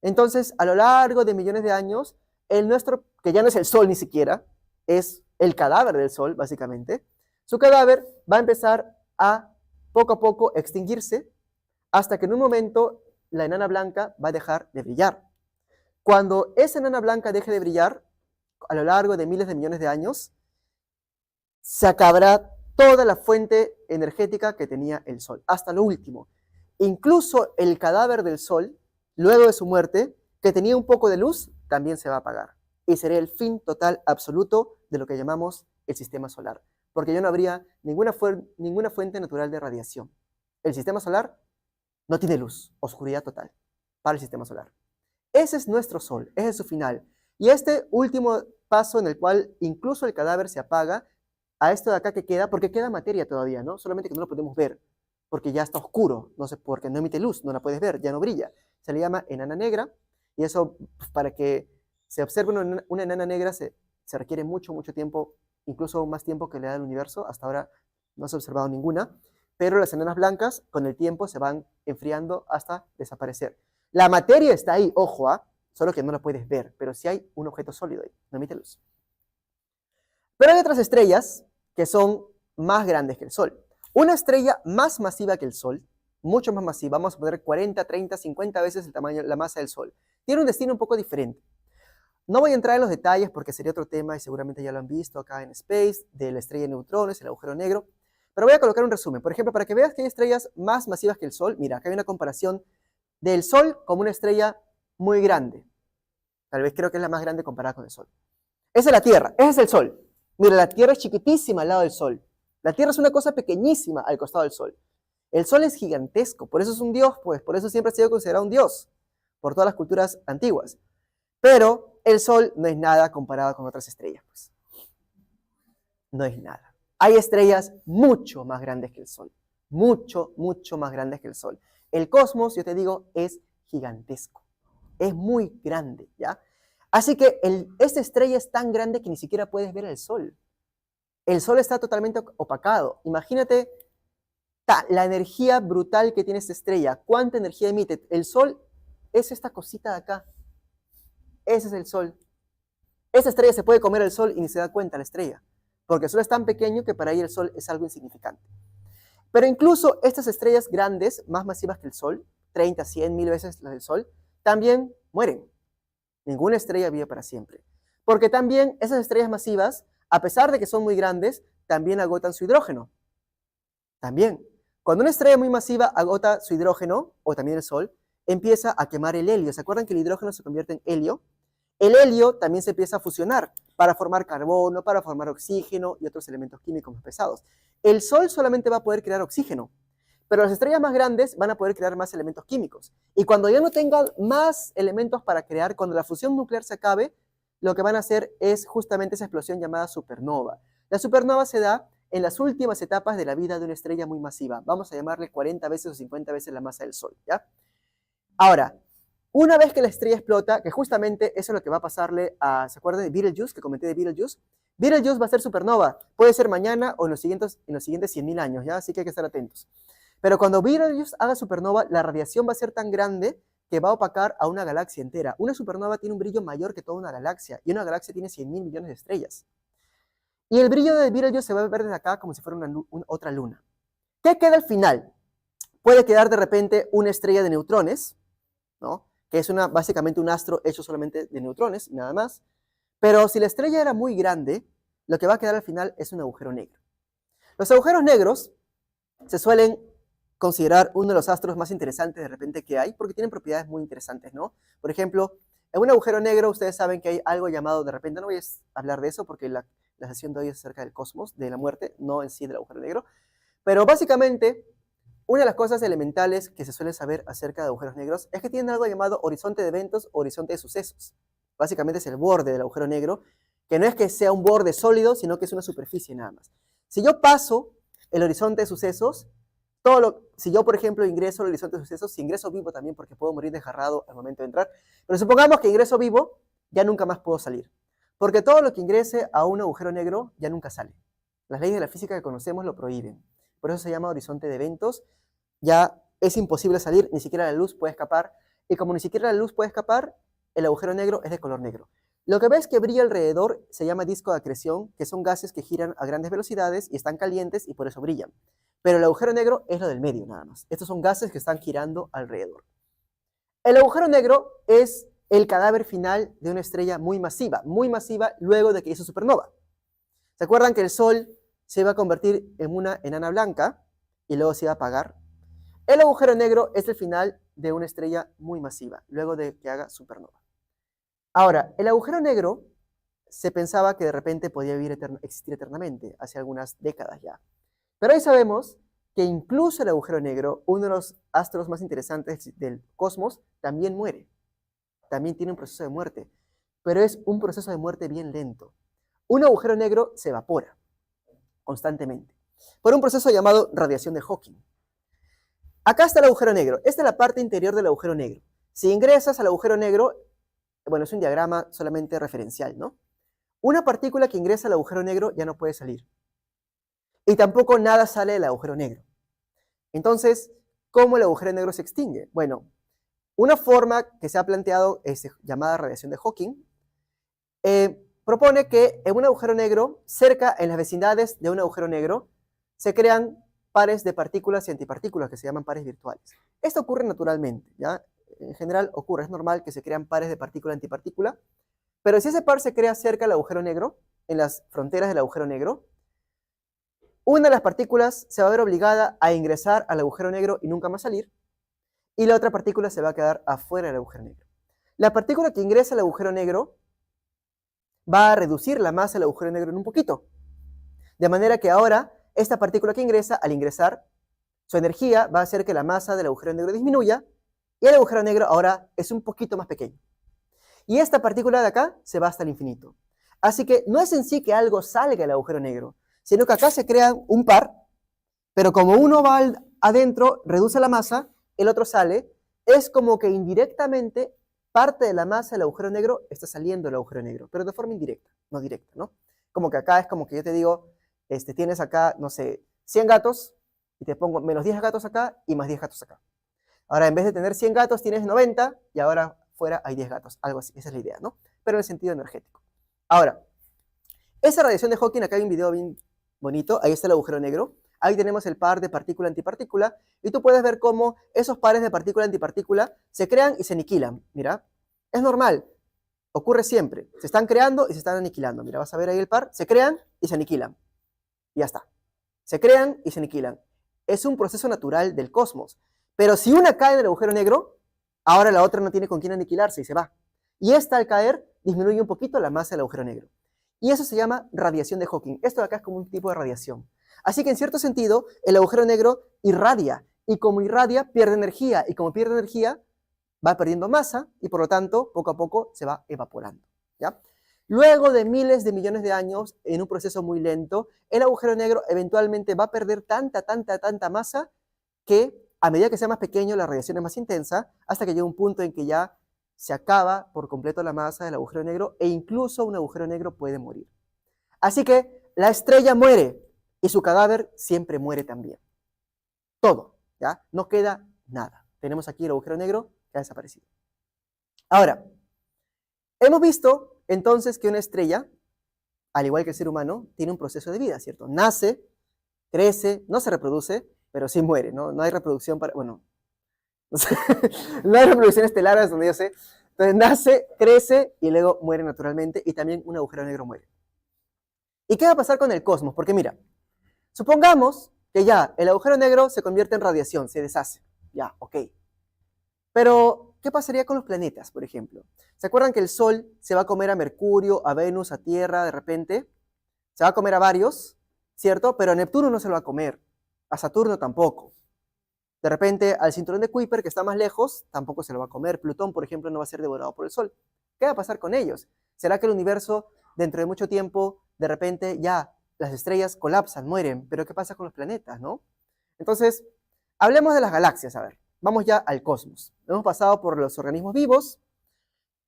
Entonces, a lo largo de millones de años, el nuestro, que ya no es el Sol ni siquiera, es el cadáver del Sol, básicamente, su cadáver va a empezar a poco extinguirse, hasta que en un momento la enana blanca va a dejar de brillar. Cuando esa enana blanca deje de brillar, a lo largo de miles de millones de años, se acabará toda la fuente energética que tenía el Sol, hasta lo último. Incluso el cadáver del Sol, luego de su muerte, que tenía un poco de luz, también se va a apagar. Y sería el fin total absoluto de lo que llamamos el sistema solar, porque ya no habría ninguna fuente natural de radiación. El sistema solar no tiene luz, oscuridad total para el sistema solar. Ese es nuestro Sol, ese es su final. Y este último paso en el cual incluso el cadáver se apaga, a esto de acá que queda, porque queda materia todavía, ¿no? Solamente que no lo podemos ver, porque ya está oscuro, no sé, porque no emite luz, no la puedes ver, ya no brilla. Se le llama enana negra, Y eso, pues, para que se observe una enana negra se requiere mucho, mucho tiempo, incluso más tiempo que la edad del universo. Hasta ahora no se ha observado ninguna, pero las enanas blancas con el tiempo se van enfriando hasta desaparecer. La materia está ahí, ojo, solo que no la puedes ver, pero sí hay un objeto sólido ahí, no emite luz. Pero hay otras estrellas que son más grandes que el Sol. Una estrella más masiva que el Sol, mucho más masiva, vamos a poner 40, 30, 50 veces el tamaño, la masa del Sol. Tiene un destino un poco diferente. No voy a entrar en los detalles porque sería otro tema y seguramente ya lo han visto acá en Space, de la estrella de neutrones, el agujero negro, pero voy a colocar un resumen. Por ejemplo, para que veas que hay estrellas más masivas que el Sol, mira, acá hay una comparación del Sol como una estrella muy grande. Tal vez creo que es la más grande comparada con el Sol. Esa es la Tierra, ese es el Sol. Mira, la Tierra es chiquitísima al lado del Sol. La Tierra es una cosa pequeñísima al costado del Sol. El Sol es gigantesco, por eso es un dios, pues, por eso siempre ha sido considerado un dios, por todas las culturas antiguas. Pero el Sol no es nada comparado con otras estrellas, pues. No es nada. Hay estrellas mucho más grandes que el Sol. Mucho, mucho más grandes que el Sol. El cosmos, yo te digo, es gigantesco. Es muy grande, ¿ya? Así que esta estrella es tan grande que ni siquiera puedes ver el Sol. El Sol está totalmente opacado. Imagínate la energía brutal que tiene esta estrella. ¿Cuánta energía emite? El Sol es esta cosita de acá. Ese es el Sol. Esa estrella se puede comer el Sol y ni se da cuenta la estrella. Porque el Sol es tan pequeño que para ella el Sol es algo insignificante. Pero incluso estas estrellas grandes, más masivas que el Sol, 30, 100, 1000 veces las del Sol, también mueren. Ninguna estrella vive para siempre. Porque también esas estrellas masivas, a pesar de que son muy grandes, también agotan su hidrógeno. También. Cuando una estrella muy masiva agota su hidrógeno, o también el Sol, empieza a quemar el helio. ¿Se acuerdan que el hidrógeno se convierte en helio? El helio también se empieza a fusionar para formar carbono, para formar oxígeno y otros elementos químicos más pesados. El Sol solamente va a poder crear oxígeno, pero las estrellas más grandes van a poder crear más elementos químicos. Y cuando ya no tengan más elementos para crear, cuando la fusión nuclear se acabe, lo que van a hacer es justamente esa explosión llamada supernova. La supernova se da en las últimas etapas de la vida de una estrella muy masiva. Vamos a llamarle 40 veces o 50 veces la masa del Sol, ¿ya? Ahora, una vez que la estrella explota, que justamente eso es lo que va a pasarle a, ¿se acuerdan de Betelgeuse, que comenté de Betelgeuse? Betelgeuse va a ser supernova, puede ser mañana o en los siguientes 100.000 años, ¿ya? Así que hay que estar atentos. Pero cuando Betelgeuse haga supernova, la radiación va a ser tan grande que va a opacar a una galaxia entera. Una supernova tiene un brillo mayor que toda una galaxia, y una galaxia tiene 100.000 millones de estrellas. Y el brillo de Betelgeuse se va a ver desde acá como si fuera otra luna. ¿Qué queda al final? Puede quedar de repente una estrella de neutrones, ¿no? Que es básicamente un astro hecho solamente de neutrones, nada más. Pero si la estrella era muy grande, lo que va a quedar al final es un agujero negro. Los agujeros negros se suelen considerar uno de los astros más interesantes de repente que hay, porque tienen propiedades muy interesantes, ¿no? Por ejemplo, en un agujero negro ustedes saben que hay algo llamado, de repente no voy a hablar de eso porque la sesión de hoy es acerca del cosmos, de la muerte, no en sí del agujero negro, pero básicamente una de las cosas elementales que se suele saber acerca de agujeros negros es que tienen algo llamado horizonte de eventos o horizonte de sucesos. Básicamente es el borde del agujero negro, que no es que sea un borde sólido, sino que es una superficie nada más. Si yo paso el horizonte de sucesos, si yo, por ejemplo, ingreso al horizonte de sucesos, si ingreso vivo también, porque puedo morir desgarrado al momento de entrar, pero supongamos que ingreso vivo, ya nunca más puedo salir. Porque todo lo que ingrese a un agujero negro ya nunca sale. Las leyes de la física que conocemos lo prohíben. Por eso se llama horizonte de eventos. Ya es imposible salir, ni siquiera la luz puede escapar. Y como ni siquiera la luz puede escapar, el agujero negro es de color negro. Lo que ves que brilla alrededor se llama disco de acreción, que son gases que giran a grandes velocidades y están calientes y por eso brillan. Pero el agujero negro es lo del medio nada más. Estos son gases que están girando alrededor. El agujero negro es el cadáver final de una estrella muy masiva luego de que hizo supernova. ¿Se acuerdan que el Sol se iba a convertir en una enana blanca y luego se iba a apagar? El agujero negro es el final de una estrella muy masiva, luego de que haga supernova. Ahora, el agujero negro se pensaba que de repente podía existir eternamente, hace algunas décadas ya. Pero hoy sabemos que incluso el agujero negro, uno de los astros más interesantes del cosmos, también muere. También tiene un proceso de muerte, pero es un proceso de muerte bien lento. Un agujero negro se evapora constantemente por un proceso llamado radiación de Hawking. Acá está el agujero negro. Esta es la parte interior del agujero negro. Si ingresas al agujero negro, bueno, es un diagrama solamente referencial, ¿no? Una partícula que ingresa al agujero negro ya no puede salir. Y tampoco nada sale del agujero negro. Entonces, ¿cómo el agujero negro se extingue? Bueno, una forma que se ha planteado es llamada radiación de Hawking. Propone que en un agujero negro, cerca, en las vecindades de un agujero negro, se crean pares de partículas y antipartículas que se llaman pares virtuales. Esto ocurre naturalmente, ¿ya? En general ocurre, es normal que se crean pares de partícula y antipartícula, pero si ese par se crea cerca del agujero negro, en las fronteras del agujero negro, una de las partículas se va a ver obligada a ingresar al agujero negro y nunca más salir, y la otra partícula se va a quedar afuera del agujero negro. La partícula que ingresa al agujero negro va a reducir la masa del agujero negro en un poquito, de manera que ahora esta partícula que ingresa, al ingresar, su energía va a hacer que la masa del agujero negro disminuya, y el agujero negro ahora es un poquito más pequeño. Y esta partícula de acá se va hasta el infinito. Así que no es en sí que algo salga del agujero negro, sino que acá se crea un par, pero como uno va adentro, reduce la masa, el otro sale, es como que indirectamente parte de la masa del agujero negro está saliendo del agujero negro, pero de forma indirecta, no directa, ¿no? Como que acá es como que yo te digo, tienes acá, no sé, 100 gatos, y te pongo menos 10 gatos acá y más 10 gatos acá. Ahora, en vez de tener 100 gatos, tienes 90, y ahora fuera hay 10 gatos, algo así, esa es la idea, ¿no? Pero en el sentido energético. Ahora, esa radiación de Hawking, acá hay un video bien bonito, ahí está el agujero negro, ahí tenemos el par de partícula-antipartícula, y tú puedes ver cómo esos pares de partícula-antipartícula se crean y se aniquilan, mira, es normal, ocurre siempre, se están creando y se están aniquilando, mira, vas a ver ahí el par, se crean y se aniquilan, y ya está, se crean y se aniquilan, es un proceso natural del cosmos, pero si una cae en el agujero negro, ahora la otra no tiene con quién aniquilarse y se va, y esta al caer disminuye un poquito la masa del agujero negro. Y eso se llama radiación de Hawking. Esto de acá es como un tipo de radiación. Así que en cierto sentido, el agujero negro irradia. Y como irradia, pierde energía. Y como pierde energía, va perdiendo masa. Y por lo tanto, poco a poco se va evaporando, ¿ya? Luego de miles de millones de años, en un proceso muy lento, el agujero negro eventualmente va a perder tanta masa que a medida que sea más pequeño, la radiación es más intensa, hasta que llega un punto en que ya se acaba por completo la masa del agujero negro e incluso un agujero negro puede morir. Así que la estrella muere y su cadáver siempre muere también. Todo, ¿ya? No queda nada. Tenemos aquí el agujero negro que ha desaparecido. Ahora, hemos visto entonces que una estrella, al igual que el ser humano, tiene un proceso de vida, ¿cierto? Nace, crece, no se reproduce, pero sí muere, ¿no? No hay reproducción para, bueno, no hay reproducción estelar hasta donde yo sé. Entonces nace, crece y luego muere naturalmente y también un agujero negro muere. ¿Y qué va a pasar con el cosmos? Porque mira, supongamos que ya el agujero negro se convierte en radiación, se deshace. Ya, ok. Pero, ¿qué pasaría con los planetas, por ejemplo? ¿Se acuerdan que el Sol se va a comer a Mercurio, a Venus, a Tierra de repente? Se va a comer a varios, ¿cierto? Pero a Neptuno no se lo va a comer, a Saturno tampoco. De repente, al cinturón de Kuiper, que está más lejos, tampoco se lo va a comer. Plutón, por ejemplo, no va a ser devorado por el Sol. ¿Qué va a pasar con ellos? ¿Será que el universo, dentro de mucho tiempo, de repente ya las estrellas colapsan, mueren? Pero ¿qué pasa con los planetas, no? Entonces, hablemos de las galaxias, a ver. Vamos ya al cosmos. Hemos pasado por los organismos vivos,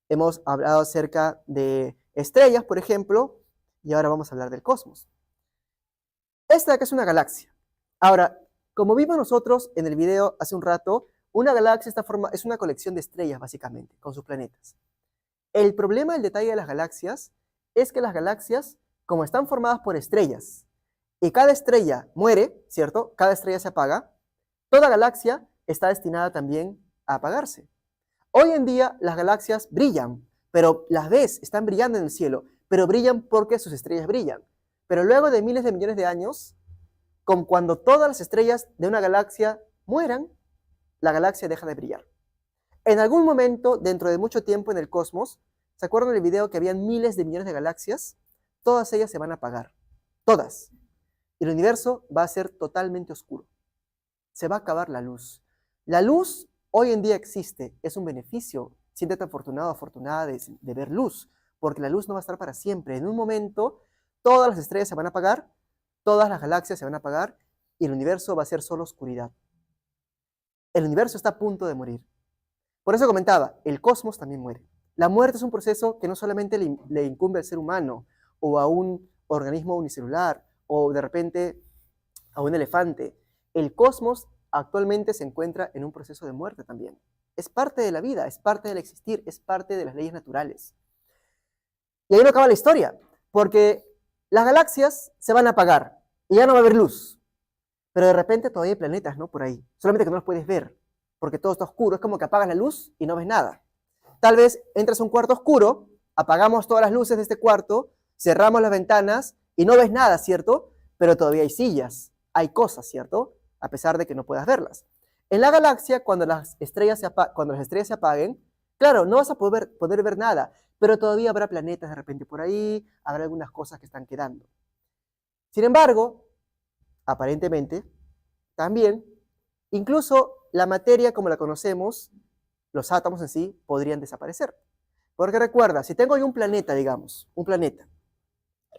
hemos hablado acerca de estrellas, por ejemplo, y ahora vamos a hablar del cosmos. Esta de acá es una galaxia. Ahora, como vimos nosotros en el video hace un rato, una galaxia es una colección de estrellas, básicamente, con sus planetas. El problema, el detalle de las galaxias, es que las galaxias, como están formadas por estrellas, y cada estrella muere, ¿cierto? Cada estrella se apaga, toda galaxia está destinada también a apagarse. Hoy en día las galaxias brillan, pero las ves, están brillando en el cielo, pero brillan porque sus estrellas brillan. Pero luego de miles de millones de años, como cuando todas las estrellas de una galaxia mueran, la galaxia deja de brillar. En algún momento, dentro de mucho tiempo en el cosmos, ¿se acuerdan del video que habían miles de millones de galaxias? Todas ellas se van a apagar. Todas. Y el universo va a ser totalmente oscuro. Se va a acabar la luz. La luz hoy en día existe. Es un beneficio. Siéntete afortunado, afortunada de ver luz, porque la luz no va a estar para siempre. En un momento, todas las estrellas se van a apagar, todas las galaxias se van a apagar y el universo va a ser solo oscuridad. El universo está a punto de morir. Por eso comentaba, el cosmos también muere. La muerte es un proceso que no solamente le incumbe al ser humano o a un organismo unicelular o de repente a un elefante. El cosmos actualmente se encuentra en un proceso de muerte también. Es parte de la vida, es parte del existir, es parte de las leyes naturales. Y ahí no acaba la historia, porque las galaxias se van a apagar y ya no va a haber luz. Pero de repente todavía hay planetas, ¿no? Por ahí. Solamente que no los puedes ver, porque todo está oscuro. Es como que apagas la luz y no ves nada. Tal vez entras a un cuarto oscuro, apagamos todas las luces de este cuarto, cerramos las ventanas y no ves nada, ¿cierto? Pero todavía hay sillas, hay cosas, ¿cierto? A pesar de que no puedas verlas. En la galaxia, cuando las estrellas se apaguen, claro, no vas a poder ver nada, pero todavía habrá planetas de repente por ahí, habrá algunas cosas que están quedando. Sin embargo, aparentemente, también, incluso la materia como la conocemos, los átomos en sí, podrían desaparecer. Porque recuerda, si tengo yo un planeta, digamos, un planeta,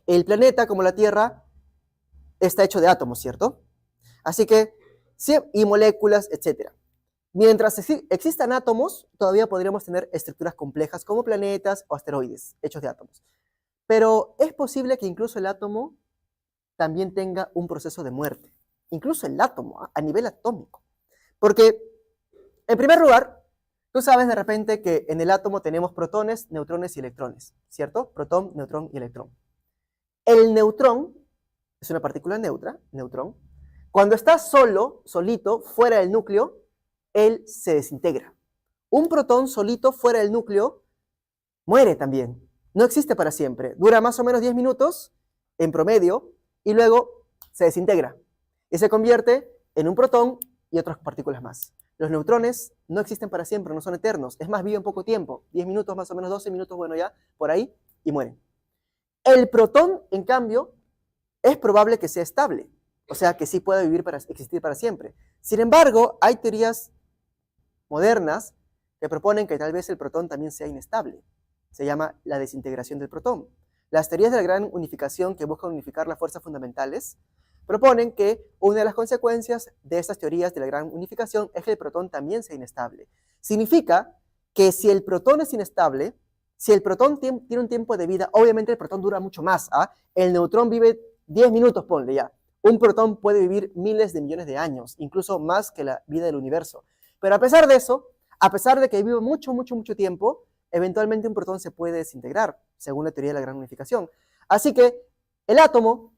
el planeta, como la Tierra, está hecho de átomos, ¿cierto? Así que, sí, y moléculas, etc. Mientras existan átomos, todavía podríamos tener estructuras complejas como planetas o asteroides hechos de átomos. Pero es posible que incluso el átomo también tenga un proceso de muerte. Incluso el átomo, a nivel atómico. Porque, en primer lugar, tú sabes de repente que en el átomo tenemos protones, neutrones y electrones, ¿cierto? Protón, neutrón y electrón. El neutrón es una partícula neutra, neutrón. Cuando está solito, fuera del núcleo, él se desintegra. Un protón solito fuera del núcleo muere también. No existe para siempre. Dura más o menos 10 minutos en promedio y luego se desintegra y se convierte en un protón y otras partículas más. Los neutrones no existen para siempre, no son eternos. Es más, viven poco tiempo, 10 minutos más o menos, 12 minutos, bueno ya, por ahí, y mueren. El protón, en cambio, es probable que sea estable, o sea, que sí pueda existir para siempre. Sin embargo, hay teorías modernas que proponen que tal vez el protón también sea inestable. Se llama la desintegración del protón. Las teorías de la gran unificación, que buscan unificar las fuerzas fundamentales, proponen que una de las consecuencias de estas teorías de la gran unificación es que el protón también sea inestable. Significa que si el protón es inestable, si el protón tiene un tiempo de vida, obviamente el protón dura mucho más. El neutrón vive 10 minutos, ponle ya. Un protón puede vivir miles de millones de años, incluso más que la vida del universo. Pero a pesar de eso, a pesar de que vive mucho tiempo, eventualmente un protón se puede desintegrar, según la teoría de la gran unificación. Así que el átomo,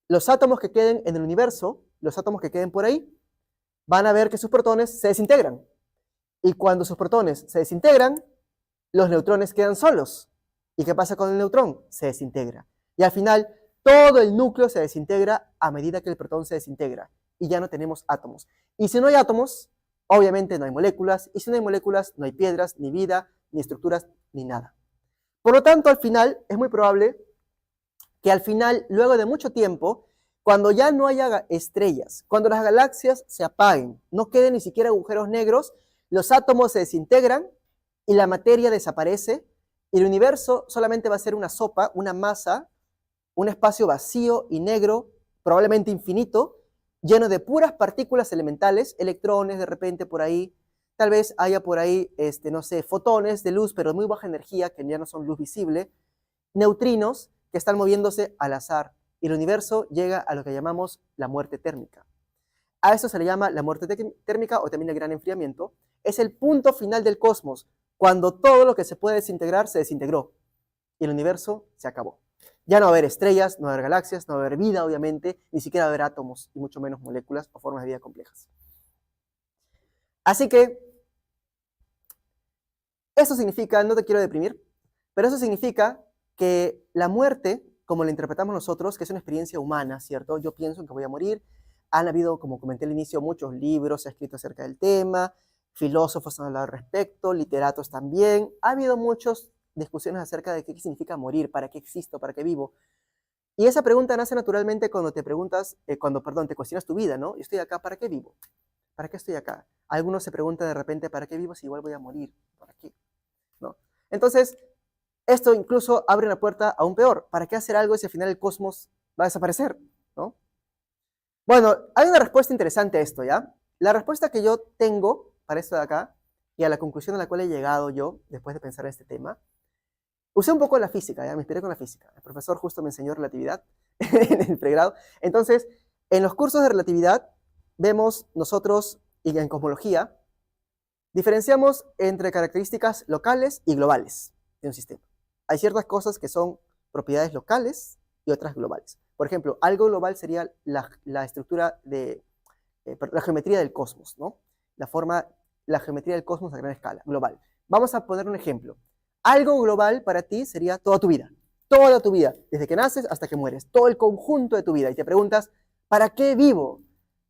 los átomos que queden en el universo, los átomos que queden por ahí, van a ver que sus protones se desintegran. Y cuando sus protones se desintegran, los neutrones quedan solos. ¿Y qué pasa con el neutrón? Se desintegra. Y al final, todo el núcleo se desintegra a medida que el protón se desintegra. Y ya no tenemos átomos. Y si no hay átomos, obviamente no hay moléculas. Y si no hay moléculas, no hay piedras, ni vida, ni estructuras, ni nada. Por lo tanto, al final, es muy probable que al final, luego de mucho tiempo, cuando ya no haya estrellas, cuando las galaxias se apaguen, no queden ni siquiera agujeros negros, los átomos se desintegran y la materia desaparece y el universo solamente va a ser una sopa, una masa, un espacio vacío y negro, probablemente infinito, lleno de puras partículas elementales, electrones de repente por ahí, tal vez haya por ahí, no sé, fotones de luz, pero de muy baja energía, que ya no son luz visible, neutrinos que están moviéndose al azar, y el universo llega a lo que llamamos la muerte térmica. A eso se le llama la muerte térmica o también el gran enfriamiento. Es el punto final del cosmos, cuando todo lo que se puede desintegrar se desintegró y el universo se acabó. Ya no va a haber estrellas, no va a haber galaxias, no va a haber vida, obviamente, ni siquiera va a haber átomos y mucho menos moléculas o formas de vida complejas. Así que eso significa, no te quiero deprimir, pero eso significa que la muerte, como la interpretamos nosotros, que es una experiencia humana, ¿cierto? Yo pienso que voy a morir. Han habido, como comenté al inicio, muchos libros se han escrito acerca del tema, filósofos han hablado al respecto, literatos también. Ha habido muchas discusiones acerca de qué significa morir, para qué existo, para qué vivo. Y esa pregunta nace naturalmente cuando te preguntas, te cuestionas tu vida, ¿no? Yo estoy acá, ¿para qué vivo? ¿Para qué estoy acá? Algunos se preguntan de repente, ¿para qué vivo si igual voy a morir? ¿Para qué? ¿No? Entonces, esto incluso abre una puerta aún peor. ¿Para qué hacer algo si al final el cosmos va a desaparecer? ¿No? Bueno, hay una respuesta interesante a esto, ¿ya? La respuesta que yo tengo para esto de acá y a la conclusión a la cual he llegado yo, después de pensar en este tema, usé un poco la física, ¿ya? Me inspiré con la física. El profesor justo me enseñó relatividad en el pregrado. Entonces, en los cursos de relatividad, vemos nosotros, y en cosmología, diferenciamos entre características locales y globales de un sistema. Hay ciertas cosas que son propiedades locales y otras globales. Por ejemplo, algo global sería la estructura de la geometría del cosmos, ¿no? La geometría del cosmos a gran escala, global. Vamos a poner un ejemplo. Algo global para ti sería toda tu vida, desde que naces hasta que mueres, todo el conjunto de tu vida. Y te preguntas, ¿para qué vivo?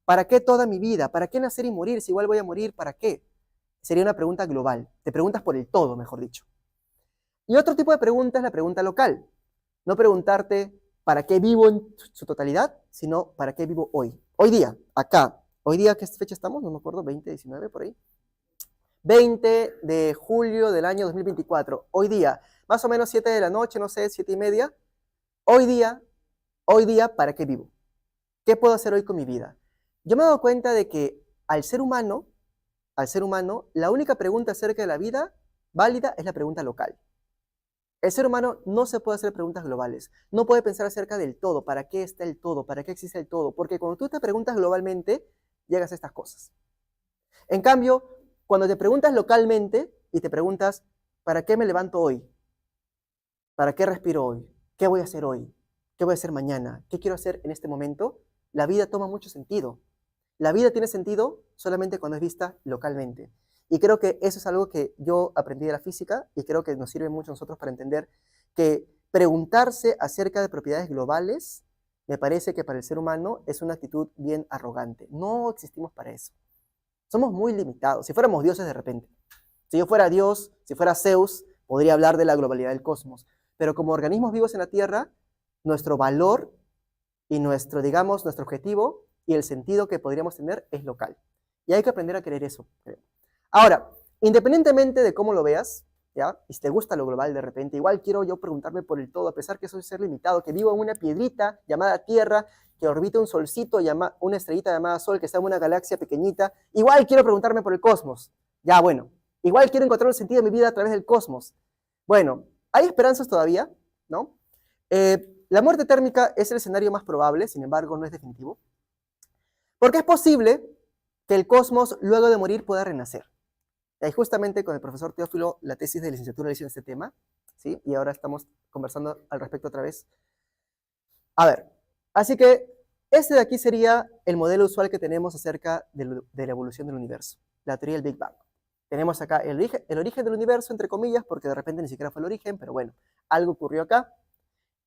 ¿Para qué toda mi vida? ¿Para qué nacer y morir? Si igual voy a morir, ¿para qué? Sería una pregunta global. Te preguntas por el todo, mejor dicho. Y otro tipo de pregunta es la pregunta local. No preguntarte para qué vivo en su totalidad, sino para qué vivo hoy. Hoy día, acá. Hoy día, ¿qué fecha estamos? No me acuerdo, 20, 19, por ahí. 20 de julio del año 2024. Hoy día, más o menos 7 de la noche, no sé, 7 y media. Hoy día, ¿para qué vivo? ¿Qué puedo hacer hoy con mi vida? Yo me he dado cuenta de que al ser humano, la única pregunta acerca de la vida válida es la pregunta local. El ser humano no se puede hacer preguntas globales, no puede pensar acerca del todo, ¿para qué está el todo? ¿Para qué existe el todo? Porque cuando tú te preguntas globalmente, llegas a estas cosas. En cambio, cuando te preguntas localmente y te preguntas, ¿para qué me levanto hoy? ¿Para qué respiro hoy? ¿Qué voy a hacer hoy? ¿Qué voy a hacer mañana? ¿Qué quiero hacer en este momento? La vida toma mucho sentido. La vida tiene sentido solamente cuando es vista localmente. Y creo que eso es algo que yo aprendí de la física y creo que nos sirve mucho a nosotros para entender que preguntarse acerca de propiedades globales me parece que para el ser humano es una actitud bien arrogante. No existimos para eso. Somos muy limitados. Si fuéramos dioses de repente. Si yo fuera Dios, si fuera Zeus, podría hablar de la globalidad del cosmos. Pero como organismos vivos en la Tierra, nuestro valor y nuestro objetivo y el sentido que podríamos tener es local. Y hay que aprender a querer eso. Ahora, independientemente de cómo lo veas, ¿ya? Y si te gusta lo global de repente, igual quiero yo preguntarme por el todo, a pesar que soy ser limitado, que vivo en una piedrita llamada Tierra, que orbita un solcito, una estrellita llamada Sol, que está en una galaxia pequeñita, igual quiero preguntarme por el cosmos. Ya, bueno, igual quiero encontrar el sentido de mi vida a través del cosmos. Bueno, hay esperanzas todavía, ¿no? La muerte térmica es el escenario más probable, sin embargo, no es definitivo. Porque es posible que el cosmos, luego de morir, pueda renacer. Y justamente con el profesor Teófilo, la tesis de licenciatura le hizo en este tema, ¿sí? Y ahora estamos conversando al respecto otra vez. A ver, así que este de aquí sería el modelo usual que tenemos acerca de la evolución del universo, la teoría del Big Bang. Tenemos acá el origen del universo, entre comillas, porque de repente ni siquiera fue el origen, pero bueno, algo ocurrió acá.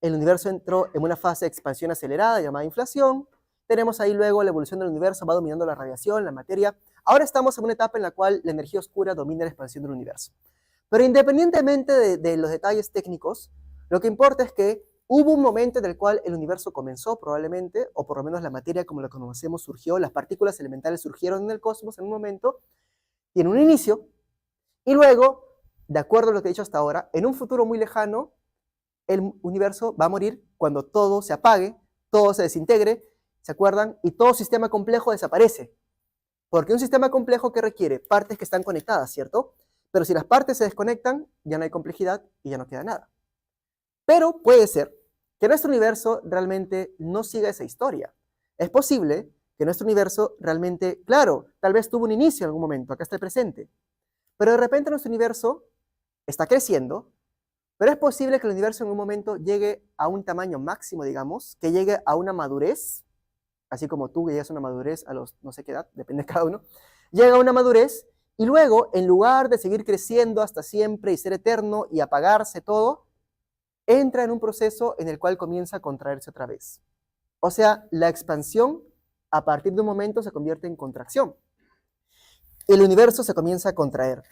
El universo entró en una fase de expansión acelerada llamada inflación. Tenemos ahí luego la evolución del universo, va dominando la radiación, la materia. Ahora estamos en una etapa en la cual la energía oscura domina la expansión del universo. Pero independientemente de los detalles técnicos, lo que importa es que hubo un momento en el cual el universo comenzó probablemente, o por lo menos la materia como la conocemos surgió, las partículas elementales surgieron en el cosmos en un momento, tiene un inicio, y luego, de acuerdo a lo que he dicho hasta ahora, en un futuro muy lejano, el universo va a morir cuando todo se apague, todo se desintegre, ¿se acuerdan? Y todo sistema complejo desaparece. Porque un sistema complejo que requiere partes que están conectadas, ¿cierto? Pero si las partes se desconectan, ya no hay complejidad y ya no queda nada. Pero puede ser que nuestro universo realmente no siga esa historia. Es posible que nuestro universo realmente, claro, tal vez tuvo un inicio en algún momento, acá está el presente, pero de repente nuestro universo está creciendo, pero es posible que el universo en un momento llegue a un tamaño máximo, digamos, que llegue a una madurez, así como tú llegas a una madurez a los no sé qué edad, depende de cada uno, llega a una madurez y luego, en lugar de seguir creciendo hasta siempre y ser eterno y apagarse todo, entra en un proceso en el cual comienza a contraerse otra vez. O sea, la expansión a partir de un momento se convierte en contracción. El universo se comienza a contraer.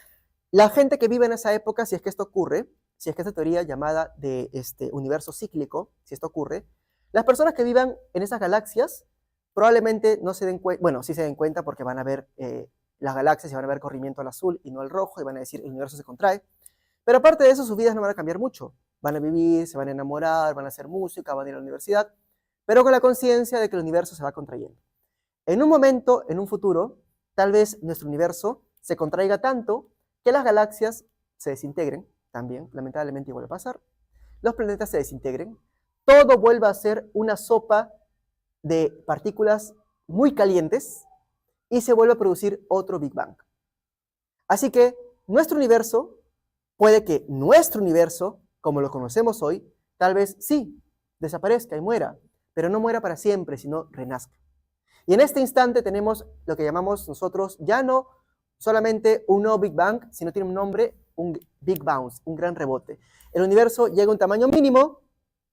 La gente que vive en esa época, si es que esto ocurre, si es que esta teoría llamada de universo cíclico, si esto ocurre, las personas que vivan en esas galaxias probablemente no se den cuenta, bueno, sí se den cuenta porque van a ver las galaxias y van a ver corrimiento al azul y no al rojo y van a decir el universo se contrae, pero aparte de eso sus vidas no van a cambiar mucho, van a vivir, se van a enamorar, van a hacer música, van a ir a la universidad, pero con la conciencia de que el universo se va contrayendo. En un momento, en un futuro, tal vez nuestro universo se contraiga tanto que las galaxias se desintegren, también, lamentablemente igual va a pasar, los planetas se desintegren, todo vuelva a ser una sopa de partículas muy calientes y se vuelve a producir otro Big Bang. Así que nuestro universo, puede que nuestro universo, como lo conocemos hoy, tal vez sí, desaparezca y muera, pero no muera para siempre, sino renazca. Y en este instante tenemos lo que llamamos nosotros ya no solamente un nuevo Big Bang, sino tiene un nombre, un Big Bounce, un gran rebote. El universo llega a un tamaño mínimo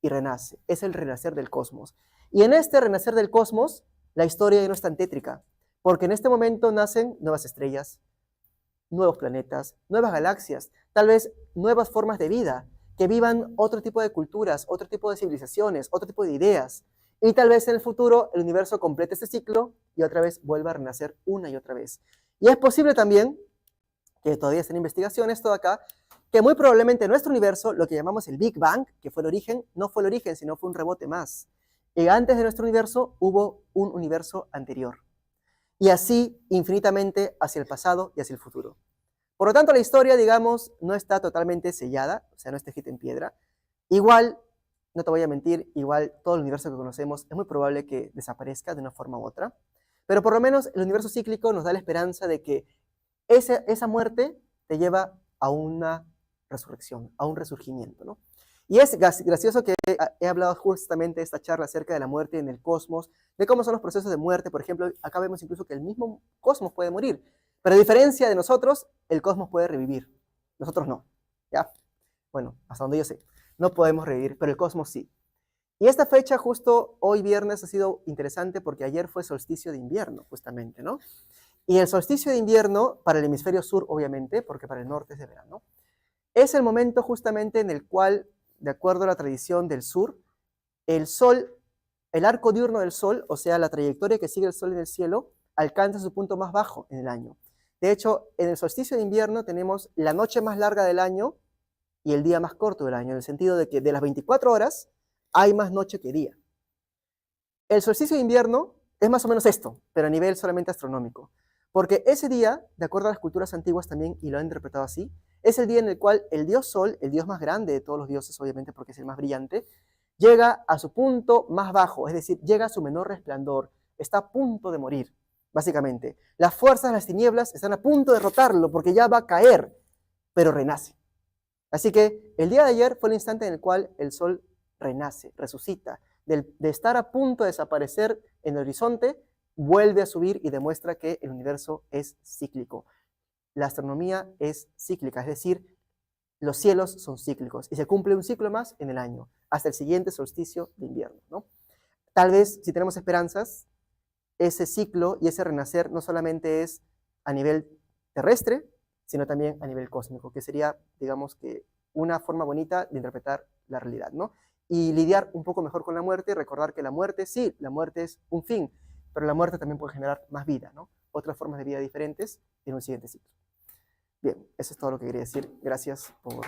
y renace. Es el renacer del cosmos. Y en este renacer del cosmos, la historia ya no es tan tétrica, porque en este momento nacen nuevas estrellas, nuevos planetas, nuevas galaxias, tal vez nuevas formas de vida, que vivan otro tipo de culturas, otro tipo de civilizaciones, otro tipo de ideas. Y tal vez en el futuro el universo complete este ciclo y otra vez vuelva a renacer una y otra vez. Y es posible también, que todavía están investigaciones todo acá, que muy probablemente nuestro universo, lo que llamamos el Big Bang, que fue el origen, no fue el origen, sino fue un rebote más. Y antes de nuestro universo hubo un universo anterior. Y así infinitamente hacia el pasado y hacia el futuro. Por lo tanto, la historia, digamos, no está totalmente sellada, o sea, no está escrita en piedra. Igual, no te voy a mentir, igual todo el universo que conocemos es muy probable que desaparezca de una forma u otra. Pero por lo menos el universo cíclico nos da la esperanza de que esa muerte te lleva a una resurrección, a un resurgimiento, ¿no? Y es gracioso que he hablado justamente esta charla acerca de la muerte en el cosmos, de cómo son los procesos de muerte. Por ejemplo, acá vemos incluso que el mismo cosmos puede morir. Pero a diferencia de nosotros, el cosmos puede revivir. Nosotros no. ¿Ya? Bueno, hasta donde yo sé. No podemos revivir, pero el cosmos sí. Y esta fecha, justo hoy viernes, ha sido interesante porque ayer fue solsticio de invierno, justamente, ¿no? Y el solsticio de invierno, para el hemisferio sur, obviamente, porque para el norte es de verano, es el momento justamente en el cual, de acuerdo a la tradición del sur, el sol, el arco diurno del sol, o sea, la trayectoria que sigue el sol en el cielo, alcanza su punto más bajo en el año. De hecho, en el solsticio de invierno tenemos la noche más larga del año y el día más corto del año, en el sentido de que de las 24 horas hay más noche que día. El solsticio de invierno es más o menos esto, pero a nivel solamente astronómico. Porque ese día, de acuerdo a las culturas antiguas también, y lo han interpretado así, es el día en el cual el dios Sol, el dios más grande de todos los dioses, obviamente porque es el más brillante, llega a su punto más bajo, es decir, llega a su menor resplandor, está a punto de morir, básicamente. Las fuerzas de las tinieblas están a punto de derrotarlo porque ya va a caer, pero renace. Así que el día de ayer fue el instante en el cual el Sol renace, resucita. De estar a punto de desaparecer en el horizonte, vuelve a subir y demuestra que el universo es cíclico. La astronomía es cíclica, es decir, los cielos son cíclicos y se cumple un ciclo más en el año, hasta el siguiente solsticio de invierno, ¿no? Tal vez, si tenemos esperanzas, ese ciclo y ese renacer no solamente es a nivel terrestre, sino también a nivel cósmico, que sería, digamos, que una forma bonita de interpretar la realidad, ¿no? Y lidiar un poco mejor con la muerte y recordar que la muerte, sí, la muerte es un fin, pero la muerte también puede generar más vida, ¿no? Otras formas de vida diferentes en un siguiente ciclo. Bien, eso es todo lo que quería decir. Gracias por